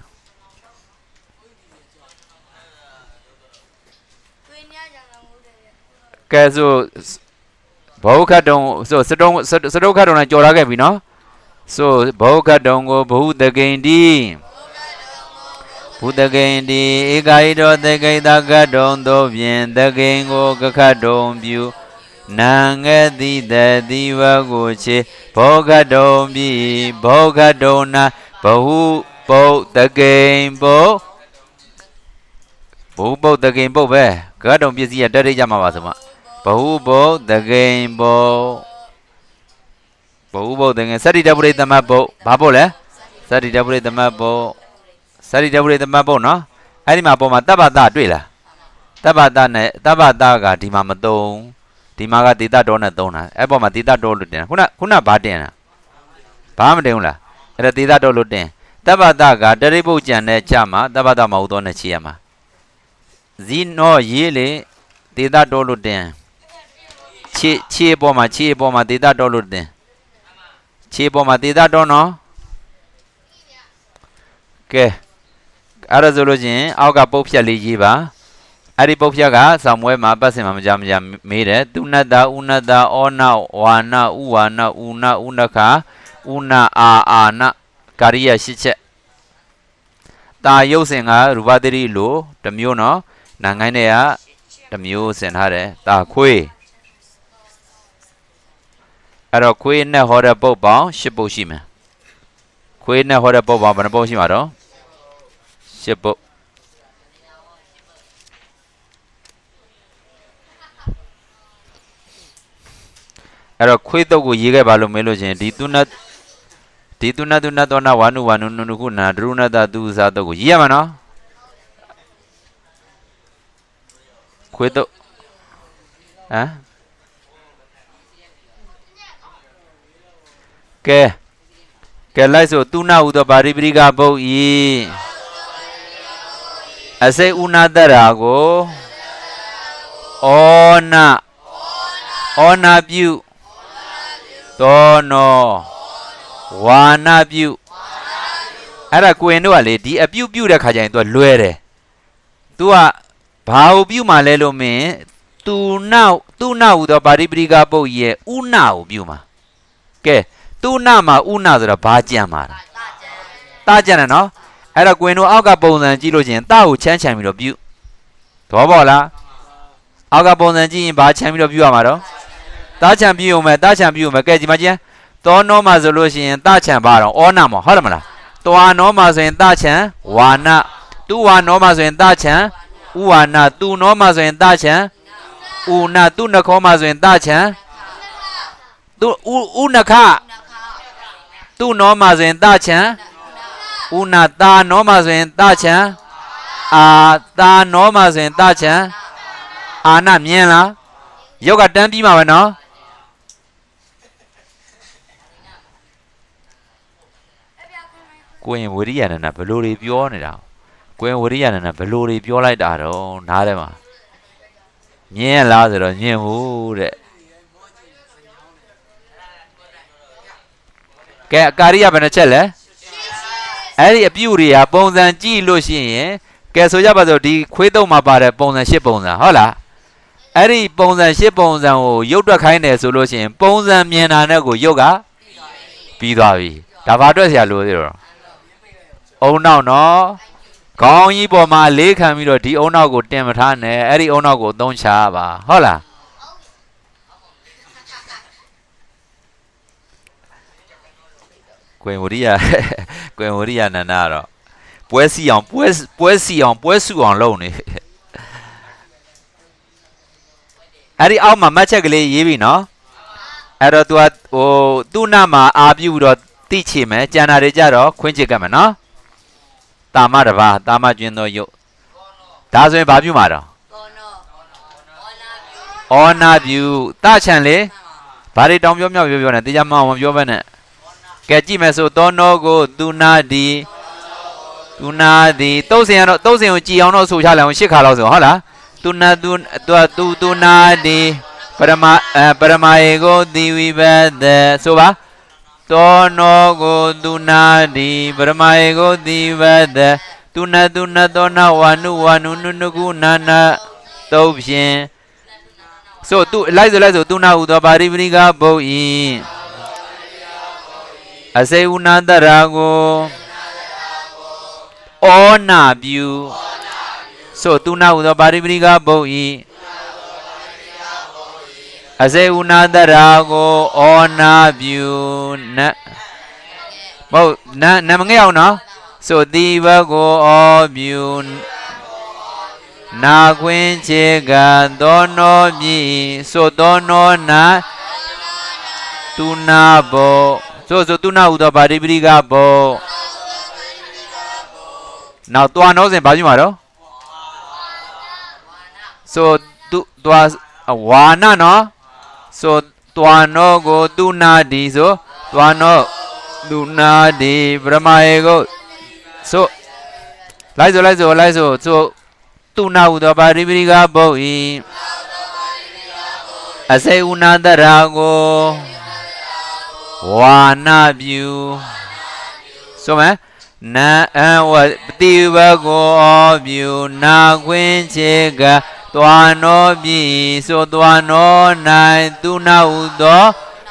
A: ကဲဆိုဘောခတ်တုံဆိုစတုံခတ်တုံနဲ့ကြော်လာခဲ့ပြီနော်ဆိုဘောခတ်တုံကိုဘဟုတကိန်တိဘုတကိန်တိဧကာယိတောတကိတကတ်တုံသို့ဖြင့်တကိန်ကိုကခတ်တုံပြုနာငယ်တိတတိဝကိုချေဘောခတ်တုံပြီဘောခတ်တုံနာဘဟုပုတ်တကိန်ပုတ်ဘဟုပုတ်တကိန်ပုတ်ပဲကတ်တုံပစ္စည်းရတက်ရိတ်ကြမှာပါဆိုမှဘဟုပုတ်တကိန်ပုတ်ဘဟုပုတ်တကိန်စတ္တိတပုရိသမတ်ပုတ်ဘာပုတ်လဲစတ္တိတပုရိသမတ်ပုတ်စရိတပုရိသမတ်ပေါ့နော်အဲ့ဒီမှာပေါ်မှာတပ္ပတတွေ့လားတပ္ပတနဲ့တပ္ပတကဒီမှာမသုံးဒီမှာကဒေတာတော်နဲ့သုံးတာအဲ့ပေါ်မှာဒေတာတော်လို့တင်ခုနဘာတင်တာဘာမတင်ဘူးလားအဲ့ဒါဒေတာတော်လို့တင်တပ္ပတကတရိပုတ်ကြံနဲ့ချမှာတပ္ပတမဟုတ်တော့နဲ့ချရမှာဇီနောရေးလေဒေတာတော်လို့တင်ခြေပေါ်မှာဒေတာတော်လို့တင်ခြေပေါ်မှာဒေတာတော်နော်ကဲအဲ့ဒါဆိုလို့ချင်းအောက်ကပုတ်ဖြတ်လေးရေးပါအဲ့ဒီပုတ်ဖြတ်ကဆောင်းပွဲမှာပတ်စင်မှာမကြမေးတယ်သူနတ္တဥနတ္တဩနဝါနဥဝါနဥနဥနခဥနအာနကာရိယ၈ချက်တာရုပ်စင်ကရူပတိရိလိုတစ်မျိုးနော်နာငိုင်းတဲ့ကတစ်မျိုးဆင်ထားတယ်တာခွေးအဲ့တော့ခွေးနဲ့ဟောတဲ့ပုတ်ပေါင်း၈ပုတ်ရှိမယ်ခွေးနဲ့ဟောတဲ့ပုတ်ပေါင်းဘယ်နှပုတ်ရှိမှာတော့၈ပုတ်အဲ့တော့ခွေးတုပ်ကိုရေးခဲ့ပါလို့မေးလို့ချင်းဒီသူနသောနာဝါနုနုခုနာဒရုဏတသူဇာတုပ်ကိုရေးရမှာနော်ခွေးတုပ်ကဲလိုက်ဆိုသူနာဟုသောပါရိပရိကပုတ်ဤအစိတ်ဥနာတရာကိုဩနာပြုသောနောဝါနာပြုအဲ့ဒါကိုရင်တို့ကလေဒီအပြုတဲ့ခါကျရင် तू လွဲတယ် तू ကဘာကိုပြုမှလဲလို့မင်းသူနာဟုသောပါရိပရိကပုတ်ရဲ့ဥနာကိုပြုမှာကဲသူနာမှာဥနာဆိုတာဘာကြံမှာတာကြံတယ်နော်အဲ့တော့ကိုရင်တို့အောက်ကပုံစံကြည့်လို့ချင်းတာကိုချမ်းပြီးတော့ပြုသဘောပေါက်လားအောက်ကပုံစံကြည့်ရင်ဘာချမ်းပြီးတော့ပြုရမှာတော့တာချံပြုံမယ်ကဲဒီမှာကျန်သောနောမှာဆိုလို့ရှိရင်တာချံပါတော့ဩနာမှာဟုတ်တယ်မလားသွားနောမှာဆိုရင်တာချံဝါနာသူဝါနောမှာဆိုရင်တာချံဥဝါနာသူနောမှာဆိုရင်တာချံဥနာသူနခောမှာဆိုရင်တာချံသူဥနခသူနောမှာဆိုရင်တာချံဥနာတာနောမှာဆိုရင်တာချံအာတာနောမှာဆိုရင်တာချံအာနာမြင်လားရုပ်ကတန်းပြီးမှာပဲနော်ကိုရင်ဝိရိယနာဘယ်လိုတွေပြောနေတာ ကွင်ဝရိယနာနာဘယ်လိုတွေပြောလိုက်တာတော့နားထဲမှာညင်းလားဆိုတော့ညင်းဘူးတဲ့ကဲအကာရိယဘယ်နှချက်လဲအဲ့ဒီအပြုတွေကပုံစံကြည့်လို့ရှိရင်ကဲဆိုကြပါစို့ဒီခွေးတုံးမှာပါတဲ့ပုံစံ၈ပုံစံဟုတ်လားအဲ့ဒီပုံစံ၈ပုံစံကိုရုပ်တွက်ခိုင်းတယ်ဆိုလို့ရှိရင်ပုံစံမြင်တာနဲ့ကိုရုပ်ကပြီးသွားပြီဒါဘာအတွက်ဆရာလို့သေးတော့အုံနောက်နော်ခေါင်းကြီးပေါ်မှာလေးခံပြီးတော့ဒီအုံနောက်ကိုတင်မထားနဲ့အဲ့ဒီအုံနောက်ကိုသုံးချပါဟုတ်လားကွင်ဝရိယကွင်ဝရိယနန္ဒတော့ပွဲစီအောင်ပွဲစီအောင်ပွဲစုအောင်လုပ်နေအဲ့ဒီအောက်မှာမှတ်ချက်ကလေးရေးပြီနော်အဲ့တော့ तू ဟိုသူ့နာမှာအာပြုတော့တိချေမယ်ကျန်တာတွေကြတော့ခွင်းချစ်ကတ်မယ်နော်တာမတပါတာမကျွင်းသောယုတ်ဒါဆိုရင်ဘာပြုမှာတော့ဩနာပြုတချံလေဘာတွေတောင်ပြောမြောက်ပြောနေတရားမအောင်မပြောဘဲနဲ့ကဲကြည့်မယ်ဆိုသောနောကိုသူနာဒီတုတ်စင်ကတော့တုတ်စင်ကိုကြည်အောင်တော့ဆိုချလိုက်အောင်၈ခါလောက်ဆိုဟုတ်လားသူနာဒီပရမယေကိုတိဝိဘဒဆိုပါသောနောကိုသူနာဒီပရမယေကိုတိဝဒသူနာသောနာဝနုနုကုနာနာတုတ်ဖြင့်ဆိုသူလိုက်ဆိုသူနာဟုသောပါရိပရိကဘုတ်ဤအစေဥနာတရာကိုဩနာပြုဆိုသူနာဟုသောပါရိပရိကဘုတ်ဤအစေဥနာတရာကိုဩနာပြုနမဟုတ်နမငဲ့အောင်နော်ဆိုတိဘကိုဩပြုနာခွင်းချေကသောနောမြည်ဆိုသောနောနာသူနာဘောဆိုသူနာဟုသောပါရိပရိကဘောနောက်တွားနောစဉ်ဘာပြုမှာတော့ဆိုသူတွားဝါနနော်ဆိုတွားနောကိုသူနာဒီဆိုတွားနောသူနာဒီပရမယေကိုဆိုလိုက်ဆိုသူနာဟုသောပါရိပရိကဘုတ်ဤအစေဥနာတရာကိုဝါနာပြုဆိုမယ်နာဝတိဘကိုပြုနာခွင်းချေကတွာနောပြီဆိုတွာနော၌သူနာဟုသော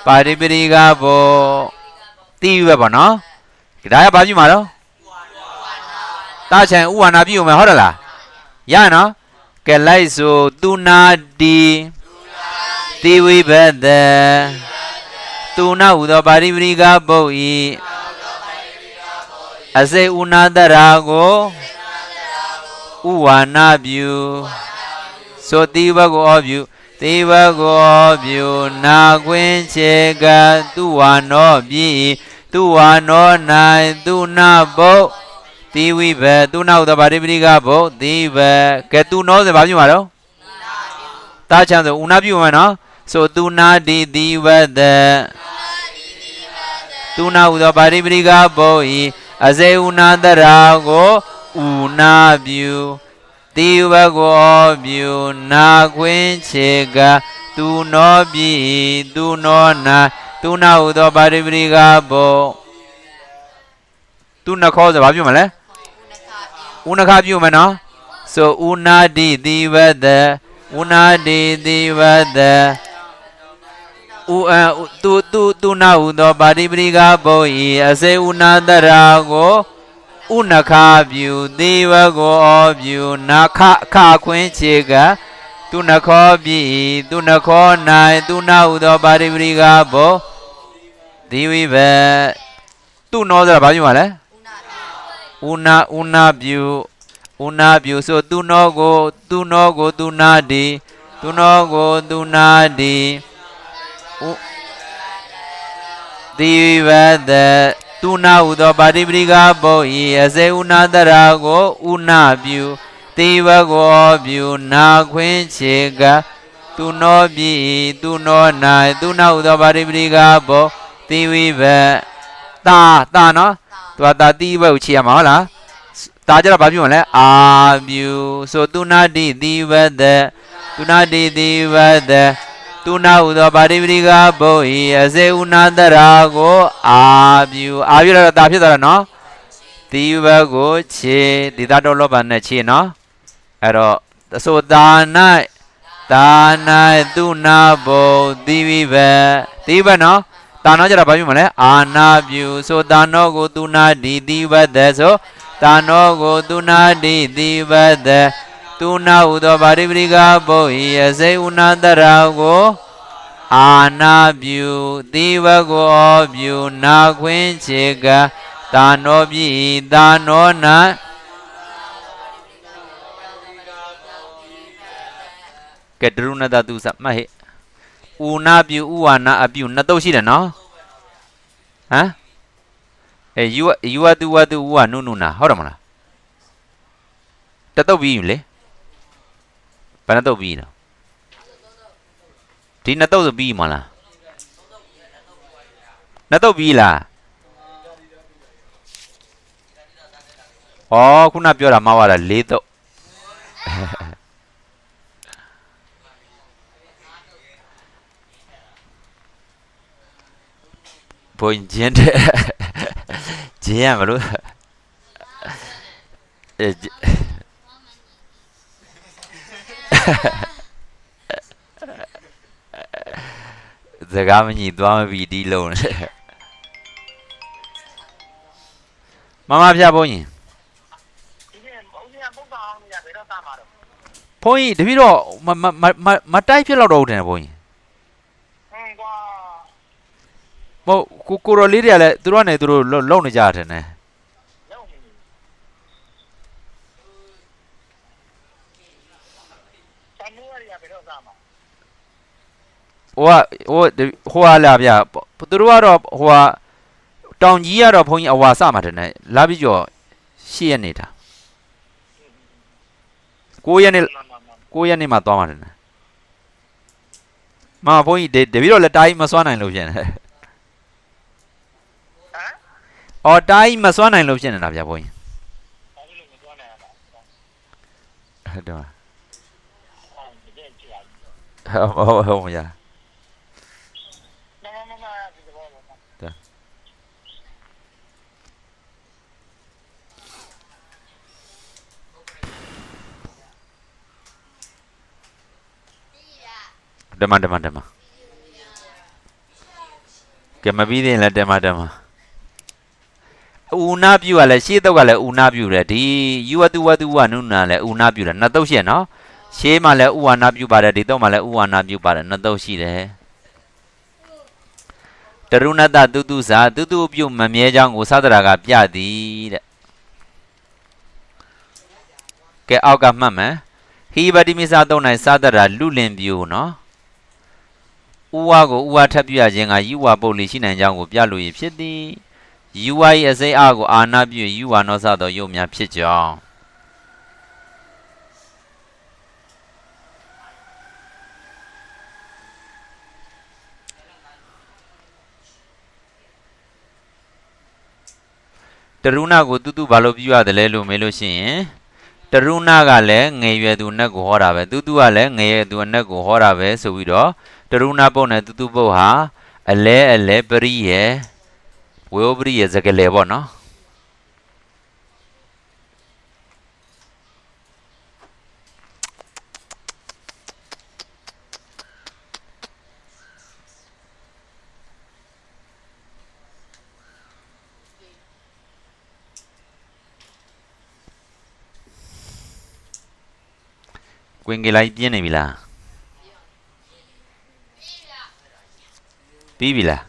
A: ပါရိပရိကဘုတ်တိဘပေါ့နော်ဒါရဘာပြုမှာတော့တာချံဥဝါနာပြုမယ်ဟုတ်တယ်လားရနော်ကဲလိုက်ဆိုသူနာဒီတိဝိဘဒသူနာဟုသောပါရိပရိကဘုတ်ဤအစေဥနာတရာကိုဥဝါနာပြုဆိုတိဘကိုဩပြုတိဘကိုဩပြုနာခွင်းချေကသူဝါနောပြီသူဝါနော၌သူနာဘုတ်တိဝိဘသူနာဟုသောပါရိပရိကဘုတ်တိဘကဲသူနောဆိုဘာပြုမှာတော့တာချမ်းဆိုဥနာပြုမှာနော်ဆိုသူနာဒီတိဝဒသူနာဟုသောပါရိပရိကဘုတ်ဤအစေဥနာတရာကိုဥနာပြုတိဘကိုပြုနာခွင်းချေကသူနောပြီသူနောနာသူနာဟုသောပါရိပရိကဘုတ်သူနှခေါ်ဆိုဘာပြုမှာလဲဥနခပြုမယ်နော်ဆိုဥနာတိတိဝဒဥနာတိတိဝဒသူနာဟုသောပါရိပရိကဘုတ်ဤအစေဥနာတရာကိုဥနခပြုတိဝကိုပြုနာခခွင်းချေကသူနှခေါ်ပြီသူနှခေါ်၌သူနာဟုသောပါရိပရိကဘုတ်ဒီဝိဘသူနောဆိုတာဘာပြုမှာလဲဥနာပြုဆိုသူနောကိုသူနာဒီသူနောကိုသူနာဒီတိဝဒသူနာဟုသောပါရိပရိကဘုတ်ဤအစေဥနာတရာကိုဥနာပြုတိဝကိုပြုနာခွင်းချေကသူနောပြီသူနော၌သူနာဟုသောပါရိပရိကဘုတ်တိဝိဘတာနော်သူကတာတိဝကိုချေရမှာဟုတ်လား တာကြတော့ဘာပြုမလဲအာပြုဆိုသူနာတိတိဝတ္တသူနာတိတိဝတ္တသူနာဟုသောပါတိပရိကဘုံဤအစေဥနာတရာကိုအာပြုတော့တာဖြစ်သွားတာနော်တိဝကိုခြေဒီသားတော်လောဘနဲ့ခြေနော်အဲ့တော့ဆိုတာ၌တာ၌သူနာဘုံတိဝိဘတိဝနော်တာနောကြတော့ဘာပြုမလဲအာနာပြုဆိုတာနောကိုသူနာတိတိဝတ္တဆိုတာနောကိုသူနာတိတိဝတ္တသူနာဟုသောပါရိပရိကဘုံဤအစေဥနာတရာကိုအာနာပြုတိဝကိုပြုနာခွင်းခြေကတာနောပြည်တာနောနာကဲဒရုဏတတုစမှတ်ဟဲ့ဥနာပြုဥဝနာအပြုနှစ်တုပ်ရှိတယ်နော်ဟမ်ယူဝတုဝတုဥဝနုနုနာဟုတ်တယ်မလားတတုပ်ပြီးလေဘယ်နှတုပ်ပြီးတော့ဒီနှစ်တုပ်ဆိုပြီးမလားနှစ်တုပ်ပြီးလားဩခုနပြောတာမှားသွားတာ၄တုပ်ဘုံကျင်းတဲ့ကျင်းရမလို့စကားမညီသွားမပြီးဒီလုံးမမဖျားဘုန်းကြီးဘုန်းကြီးတပည့်တော့မတိုက်ဖြစ်တော့တယ်ဘုန်းကြီးမဟုတ်ကိုရောလေးတွေကလည်းသူတို့ကနေသူတို့လုံနေကြတယ်နဲ့ဟိုလာဗျသူတို့ကတော့ဟိုတောင်ကြီးကတော့ဘုန်းကြီးအဝါစမှာတယ်နဲ့လာပြီးကြောရှေ့ရနေတာ9ရက်နေ့မှသွားမှာတယ်နဲ့မဘုန်းကြီးတပည့်တော့လည်းတားကြီးမစွမ်းနိုင်လို့ဖြစ်နေအော်တားကြီးမစွမ်းနိုင်လို့ဖြစ်နေတာဗျဘုန်းကြီးဟုတ်တယ်ဟုတ်မရဓမ္မကဲမပြီးသေးရင်လည်းဓမ္မဥနာပြုကလည်းရှေးတုတ်ကလည်းဥနာပြုတယ်ဒီယူဝတုဝတုဝနုနာလည်းဥနာပြုတယ်နှစ်တုတ်ရှိရနော်ရှေးမှာလည်းဥဝနာပြုပါတယ်ဒီတုတ်မှာလည်းဥဝနာပြုပါတယ်နှစ်တုတ်ရှိတယ်တရုဏတတုတုစာတုတုပြုမမြဲကြောင်းကိုသဒ္ဒရာကပြသည်တဲ့ကဲအောက်ကမှတ်မယ်ဟိပတိမိစာတုံး၌သဒ္ဒရာလူလင်ပြုနော်ဥဝကိုဥဝထပ်ပြခြင်းကယူဝပုတ်လီရှိနိုင်ကြောင်းကိုပြလို့ရဖြစ်သည်ယူဝ၏အစိအားကိုအာနာပြုယူဝနောစသောယုတ်များဖြစ်ကြောင်းတရုဏကိုတူတူဘာလို့ပြုရတယ်လဲလို့မေးလို့ရှိရင်တရုဏကလည်းငယ်ရွယ်သူနဲ့ကိုဟောတာပဲတူတူကလည်းငယ်ရွယ်သူနဲ့ကိုဟောတာပဲဆိုပြီးတော့တရုဏပုတ်နဲ့တူတူပုတ်ဟာအလဲပရိယေဝေပရိယေစကလေပေါ့နော်ကွင်ကြလိုက်ပြင်းနေပြီလားပြီးပြီလား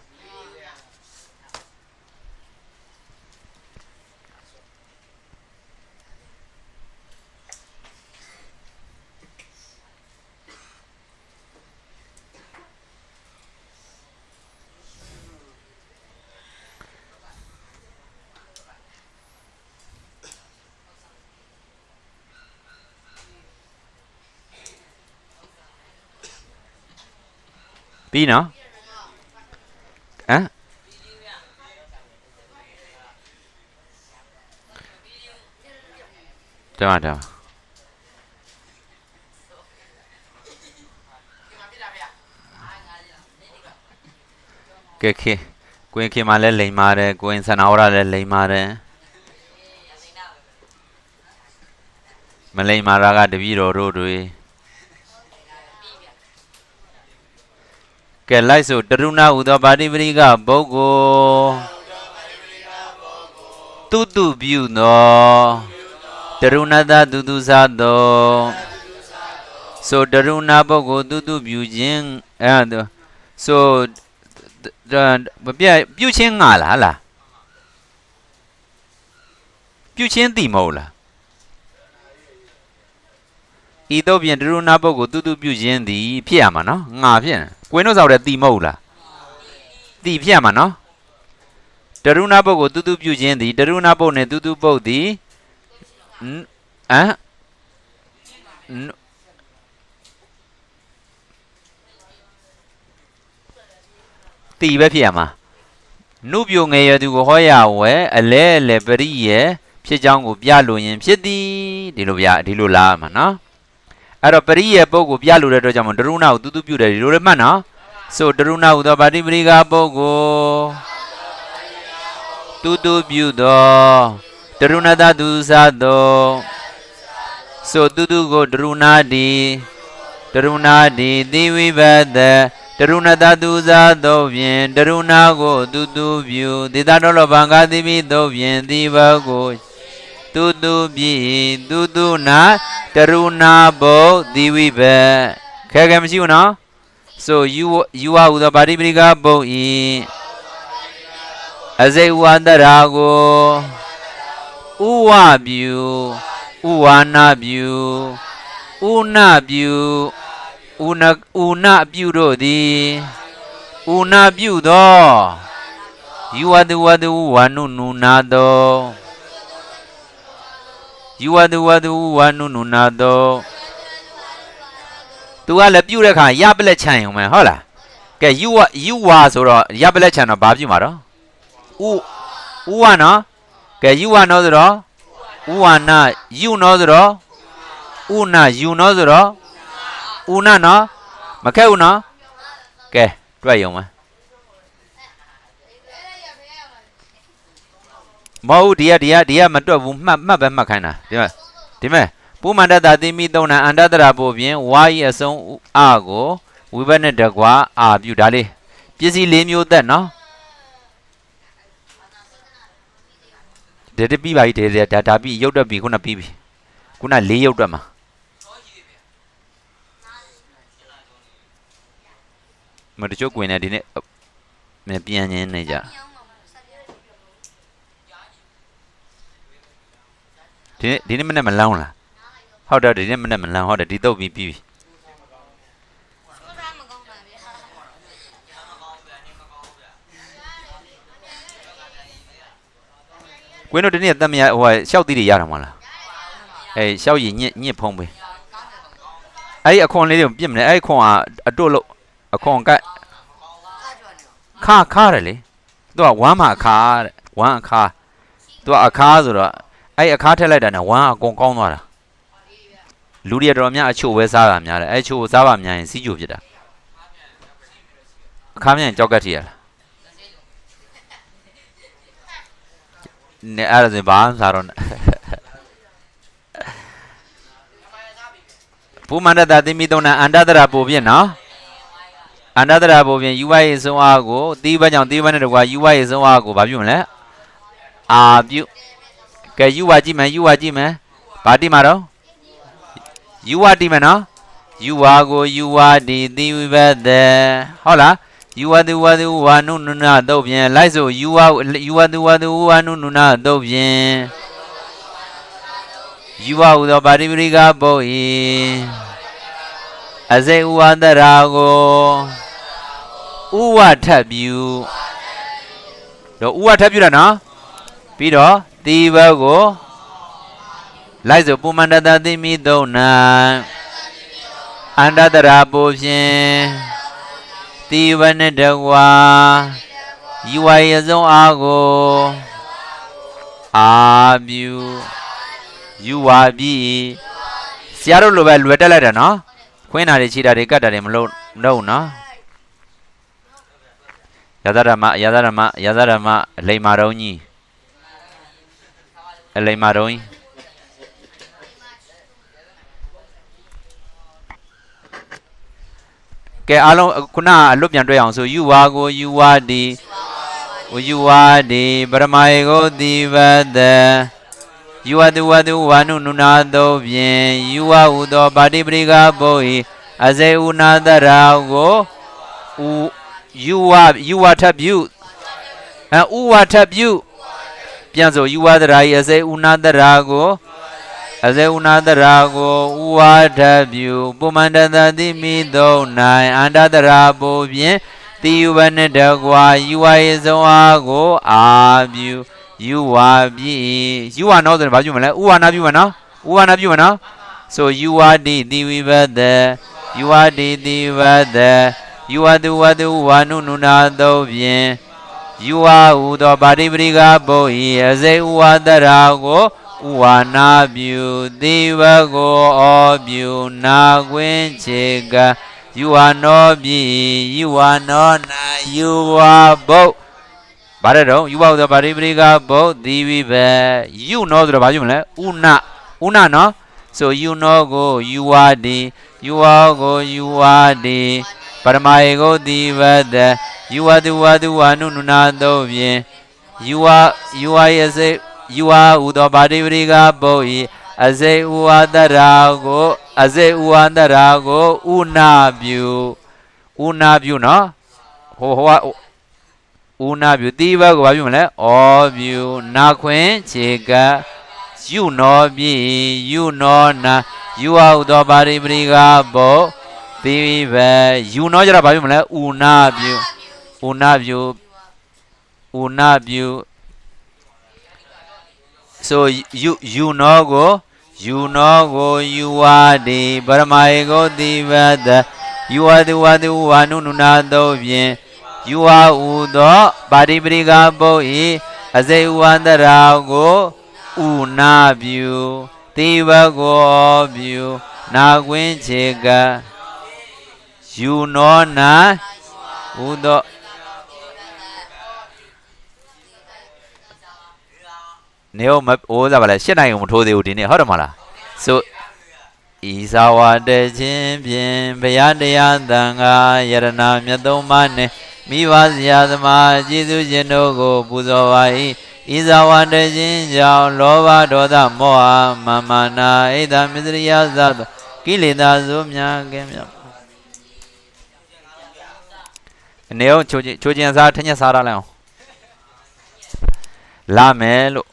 A: ပြီးနော်ဟမ် တမတမကဲခေကိုရင်ခေမလည်းလိမ်ပါတယ်ကိုရင်ဆန္ဒဝရလည်းလိမ်ပါတယ်မလိမ်မာရာကတပည့်တော်တို့တွေကဲလိုက်ဆိုတရုဏဥသောပါတိပရိကပုဂ္ဂိုလ်တုတုပြုသောတရုဏတတုတုသသောဆိုတရုဏပုဂ္ဂိုလ်တုတုပြုခြင်းဆိုပြုခြင်းငါလားပြုခြင်းတိမဟုတ်လားဤသို့ဖြင့်တရုဏပုဂ္ဂိုလ်တုတုပြုခြင်းသည်ဖြစ်ရမှာနော်ငါဖြစ်ကိုင်းတို့ဆောက်တဲ့တိမဟုတ်လားတိဖြစ်ရမှာနော်တရုဏပုဂ္ဂိုလ်တုတုပြုခြင်းသည်တရုဏပုဂ္ဂိုလ်နှင့်တုတုပုဂ္ဂိုလ်သည်တိပဲဖြစ်ရမှာနုပြုငယ်ရသူကိုဟောရဝဲအလဲအလဲပရိယေဖြစ်ကြောင်းကိုပြလို့ရင်ဖြစ်သည်ဒီလိုလားမှာနော်အဲ့တော့ပရိယေပုဂ္ဂိုလ်ပြလို့တဲ့အတွက်ကြောင့်တရုဏကိုတုတုပြုတယ်ဒီလိုလည်းမှတ်နော်ဆိုတရုဏဟူသောပါတိပရိကပုဂ္ဂိုလ်တုတုပြုသောတရုဏတတုသသောဆိုတုတုကိုတရုဏတိသီဝိဘတတရုဏတတုသသောဖြင့်တရုဏကိုတုတုပြုသေတတော်လောဘံကာတိပိသောဖြင့်သီဘကိုတုတုပိတုတုနာတရုဏဘုသီဝိဘခဲမရှိဘူးနော်ဆိုယူဝဟူသောပါတိပရိကပုဂ္ဂိုလ်အစိတ်ဝန္တရာကိုဥဝပြုဥဝါနာပြုဥနာပြုဥနာပြုတို့သည်ဥနာပြုသောယူဝတုဝတုဝါနုနုနာသောယူဝတုဝတုဝါနုနုနာသောသူကလည်းပြုတဲ့ခါရပလက်ချန်ရုံပဲဟုတ်လားကဲယူဝဆိုတော့ရပလက်ချန်တော့ဘာပြုမှာတော့ဥဝနော်ကဲယူဝနော်ဆိုတော့ဥဝနာယူနော်ဆိုတော့ဥနာယူနော်ဆိုတော့ဥနာနော်မခက်ဘူးနော်ကဲတွေ့ရုံပဲမဟုတ်ဒီကမတွက်ဘူးမှတ်ပဲမှတ်ခိုင်းတာဒီမဲ့ပုမန္တတတိမိသုံးနာအန္တတရာပို့ဖြင့်ဝါဤအဆုံးအကိုဝိဘတ်နဲ့တကွာအာပြုဒါလေးပစ္စည်း၄မျိုးသက်နော်တပြီးပါပြီဒါပြီးရုပ်တက်ပြီခုနပြီးပြီခုန၄ရုပ်တက်မှာမတချို့ကွင်နေဒီနေ့ပြန်ရင်းနေကြဒီနေ့မနေ့မလောင်းလားဟုတ်တယ်ဒီနေ့မနေ့မလောင်းဟုတ်တယ်ဒီတော့ပြီးပြီကွင်းတို့ဒီနေ့တက်မရဟိုရှောက်သီးတွေရတာမလားရှောက်ရည်ညစ်ဖုံးပေးအဲ့ဒီအခွန်လေးတွေပြစ်မလဲအဲ့ဒီခွန်ကအတွတ်လို့အခွန်ကခါတယ်လေသူကဝမ်းမှာအခါတဲ့ဝမ်းအခါသူကအခါဆိုတော့အဲ့အခါထက်လိုက်တာနဲ့ဝမ်းအကုန်ကောင်းသွားတာလူတွေတော်များအချို့ပဲစားတာများတယ်အဲ့ချို့စားပါများရင်စီးကြိုဖြစ်တာအခါမြန်ကြောက်ကတ်ထီရလားနဲ့အဲ့ဒါဆိုဘာမှစားတော့ပုမန္တတတိမိသုံးနာအန္တတရာပို့ဖြင့်နော်အန္တတရာပို့ဖြင့်ယူဝရေဆုံးအားကိုတီးဘကြောင့်တီးဘနဲ့တကွာယူဝရေဆုံးအားကိုဘာပြုမလဲအာပြုကဲယူဝကြည့်မယ်ဘာတိမှာတော့ယူဝတိမယ်နော်ယူဝကိုယူဝတိသီဝိဘတ်ဟုတ်လားယူဝတုဝတုဝါနုနုနာတော့ဖြင့်လိုက်ဆိုယူဝတုဝတုဝါနုနုနာတော့ဖြင့်ယူဝဟူသောပါတိပရိကပုဂ္ဂိုလ်အစိတ်ဥဝန္တရာကိုဥဝထပ်ပြုတော့ဥဝထပ်ပြုတာနော်ပြီးတော့တိဘကိုလိုက်ဆိုပုမန္တတတိမိသုံးနာအန္တတရာပို့ဖြင့်တိဘနဲ့တကွာယူဝရေဆုံးအားကိုအာပြု ယူဝါပြီဆရာတို့လိုပဲလွယ်တက်လိုက်တယ်နော်ခွင်းတာတွေခြေတာတွေကတ်တာတွေမလုပ်နော်ယသရမအလိမ္မာတော်ကြီးအလိမ္မာတော်ကြီးကဲအားလုံးခုနအလွတ်ပြန်တွေ့အောင်ဆိုယူဝါကိုယူဝါဒီယူဝါဒီပရမယေကိုတိဝတ္တယူဝတုဝတုဝါနုနုနာသောဖြင့်ယူဝဟုသောပါတိပရိကဘုဤအစေဥနာတရာကိုယူဝထပြုဥဝထပြုပြန်ဆိုယူဝတရာဤအစေဥနာတရာကိုအစေဥနာတရာကိုဥဝထပြုပုမန္တတတိမိသုံးနိုင်အန္တတရာဘုဖြင့်တိယဝနှင့်တကွာယူဝရေဆုံးအားကိုအာပြုယူဝပြီယူဝနောဆိုရင်ဘာပြုမလဲဥဝနာပြုမနော်ဥဝနာပြုမနော်ဆိုယူဝတိတိဝိဘတယူဝတိတိဝတယူဝတုဝတုဝါနုနုနာသောဖြင့်ယူဝဟုသောပါတိပရိကဘုဤအစေဥဝတရာကိုဥဝနာပြုတိဝကိုဩပြုနာခွင်းခြေကယူဝနောပြီယူဝနောနာယူဝဘုဗါရတော့ယူဝဟုသောပါတိပရိကဘုတိဝိဘယူနောဆိုတော့ဘာပြုမလဲဥနာနော်ဆိုယူနောကိုယူဝတိယူဝကိုယူဝတိပရမယေကိုတိဝတ္တယူဝတုဝတုဝါနုနုနာသောဖြင့်ယူဝယေစေယူဝဟုသောပါတိပရိကဘုဤအစေဥဝတရာကိုဥနာပြုနော်ဟိုဥနာပြုတိဘကိုဘာပြုမလဲဩပြုနာခွင်ခြေကယူနောပြီယူနောနာယူဝဟုသောပါတိပရိကဘုတိဘယူနောကြတော့ဘာပြုမလဲဥနာပြုဆိုယူနောကိုယူဝတိပရမယေကိုတိဝတ္တယူဝတုဝတုဝါနုနုနာသောဖြင့်ယူဝဟုသောပါတိပရိကဘုဤအစေဥဝန္တရာကိုဥနာပြုတိဝကိုပြုနာခွင်းခြေကယူနောနာဟုသောနေအောင်မအိုးစားပါလဲ၈နိုင်ကိုမထိုးသေးဘူးဒီနေ့ဟုတ်တယ်မလားဆိုဤသာဝတခြင်းဖြင့်ဘုရားတရားသံဃာယရဏမြတ်သုံးပါးနှင့်မိဘဆရာသမားကျေးဇူးရှင်တို့ကိုပူဇော်ပါ၏ဤသာဝတခြင်းကြောင့်လောဘဒေါသမောဟမာမာနာဣဒ္ဓမစ္စရိယသသောကိလေသာဆိုများကင်းမြတ်နေအောင်ချိုးချင်းစားထညက်စားရလိုက်အောင်လာမယ်လို့